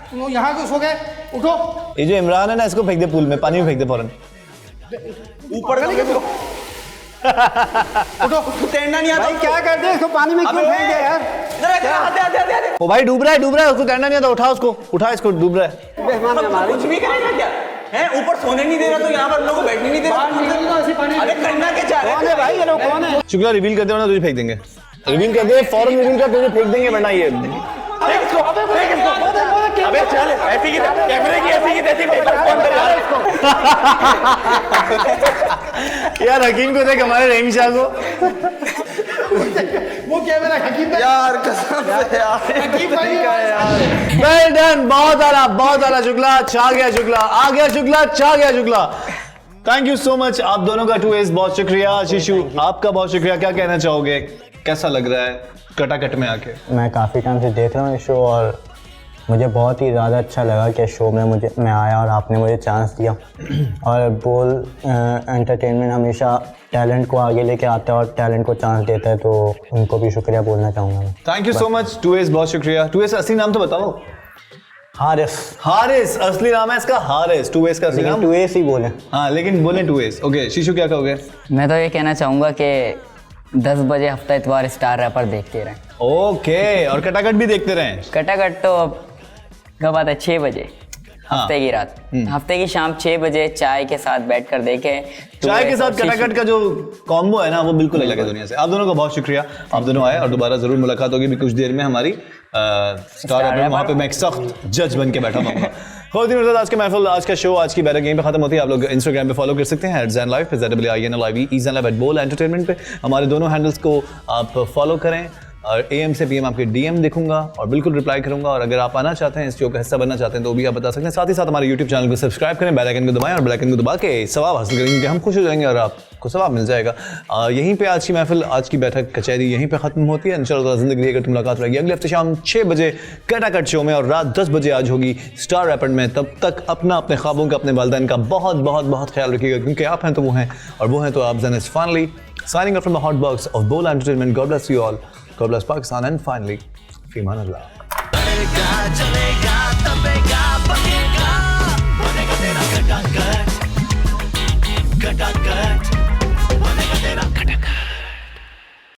तुम लोग यहाँ क्यों सो गए? उठो। ये जो इमरान है ना, इसको फेंक दे पूल में, पानी में फेंक दे फौरन। ऊपर उठो, तैरना नहीं आता। भाई क्या कर दे इसको, पानी में क्यों फेंक दिया यार? ओ भाई डूब रहा है, उसको तैरना नहीं आता, उठा उसको, उठा इसको, डूब रहा है। कुछ भी करेगा क्या है? ऊपर सोने नहीं दे रहा तो यहाँ पर लोगों को बैठने नहीं दे रहा। अरे करना क्या चाह रहे हैं भाई? ये लोग कौन है? शुक्ला रिवील कर दे वरना तुझे फेंक देंगे। रिवील कर दे, फौरन रिवील कर, तुझे फेंक देंगे वरना ये। अबे चल, ऐसी की कैमरे की ऐसी की तैसी पेपर को अंदर यार हकीम को देख, हमारे रहीम शाह को। वो कैमरा हकीम यार कसम से यार, हकीम भाई यार। वेल डन, बहुत आला शुक्ला, छा गया शुक्ला, आ गया शुक्ला, छा गया Shukla. Thank you so much आप दोनों का, 2Ace बहुत शुक्रिया। शिशु आपका बहुत शुक्रिया, क्या कहना चाहोगे? कैसा लग रहा है कटाकट में आके? मैं काफ़ी टाइम से देख रहा हूँ इस शो और मुझे बहुत ही ज़्यादा अच्छा लगा कि शो में मैं आया और आपने मुझे चांस दिया। और बोल एंटरटेनमेंट हमेशा टैलेंट को आगे लेके आता है और टैलेंट को चांस देता है, तो उनको भी शुक्रिया बोलना चाहूँगा मैं। Thank you so much 2Ace, बहुत शुक्रिया। 2Ace असली नाम तो बताओ। हारिस असली नाम है इसका, हारिस। 2Ace का असली नाम 2Ace ही बोले। हाँ लेकिन बोले 2Ace। ओके शिशु क्या कहोगे? मैं तो ये कहना चाहूँगा कि 10 बजे हफ्ता इतवार स्टार रैपर देखते रहें। ओके, और कटाकट भी देखते रहें? कटाकट तो कब आता है? 6 बजे हफ्ते की रात, हफ्ते की शाम 6 बजे चाय के साथ बैठकर देखें। चाय के साथ कटाकट का जो कॉम्बो है ना, वो बिल्कुल अलग है दुनिया से। आप दोनों का बहुत शुक्रिया, आप दोनों आए और दोबारा जरूर मुलाकात होगी भी कुछ देर में हमारी स्टार रैपर। वहाँ पे मैं एक सख्त जज बन के बैठा हूँ। बहुत दिन आज के महफिल, आज का शो, आज की बैठक यहीं पे खत्म होती है। आप लोग इंस्टाग्राम पे फॉलो कर सकते हैं @ZenLive पे, ZAINLIVE, @ZenLive @Bol Entertainment पे। हमारे दोनों हैंडल्स को आप फॉलो करें और AM से PM आपके DM देखूंगा और बिल्कुल रिप्लाई करूंगा। और अगर आप आना चाहते हैं, इस शो का हिस्सा बनना चाहते हैं, तो भी आप बता सकते हैं। साथ ही साथ हमारे YouTube चैनल को सब्सक्राइब करें, बेल आइकन को दबाएं और बेल आइकन को दबा के सवाब हासिल करेंगे कि हम खुश हो जाएंगे और आपको सवाब मिल जाएगा। यहीं पे आज की महफिल, आज की बैठक कचहरी यहीं पे खत्म होती है। इंशाल्लाह ज़िंदगी अगर मुलाकात रहेगी अगले हफ्ते शाम 6 बजे कटाकट शो में, और रात 10 बजे आज होगी स्टार रैपर में। तब तक अपने ख्वाबों का, अपने वालिदैन का बहुत बहुत बहुत ख्याल रखिएगा, क्योंकि आप हैं तो वो हैं और वो हैं तो आप। Zen is finally signing off from the hot box of Bol Entertainment. God bless you all. God bless Pakistan, and finally, Fiman Allah. चलेगा, चलेगा, तबेगा, बनेगा, बनेगा तेरा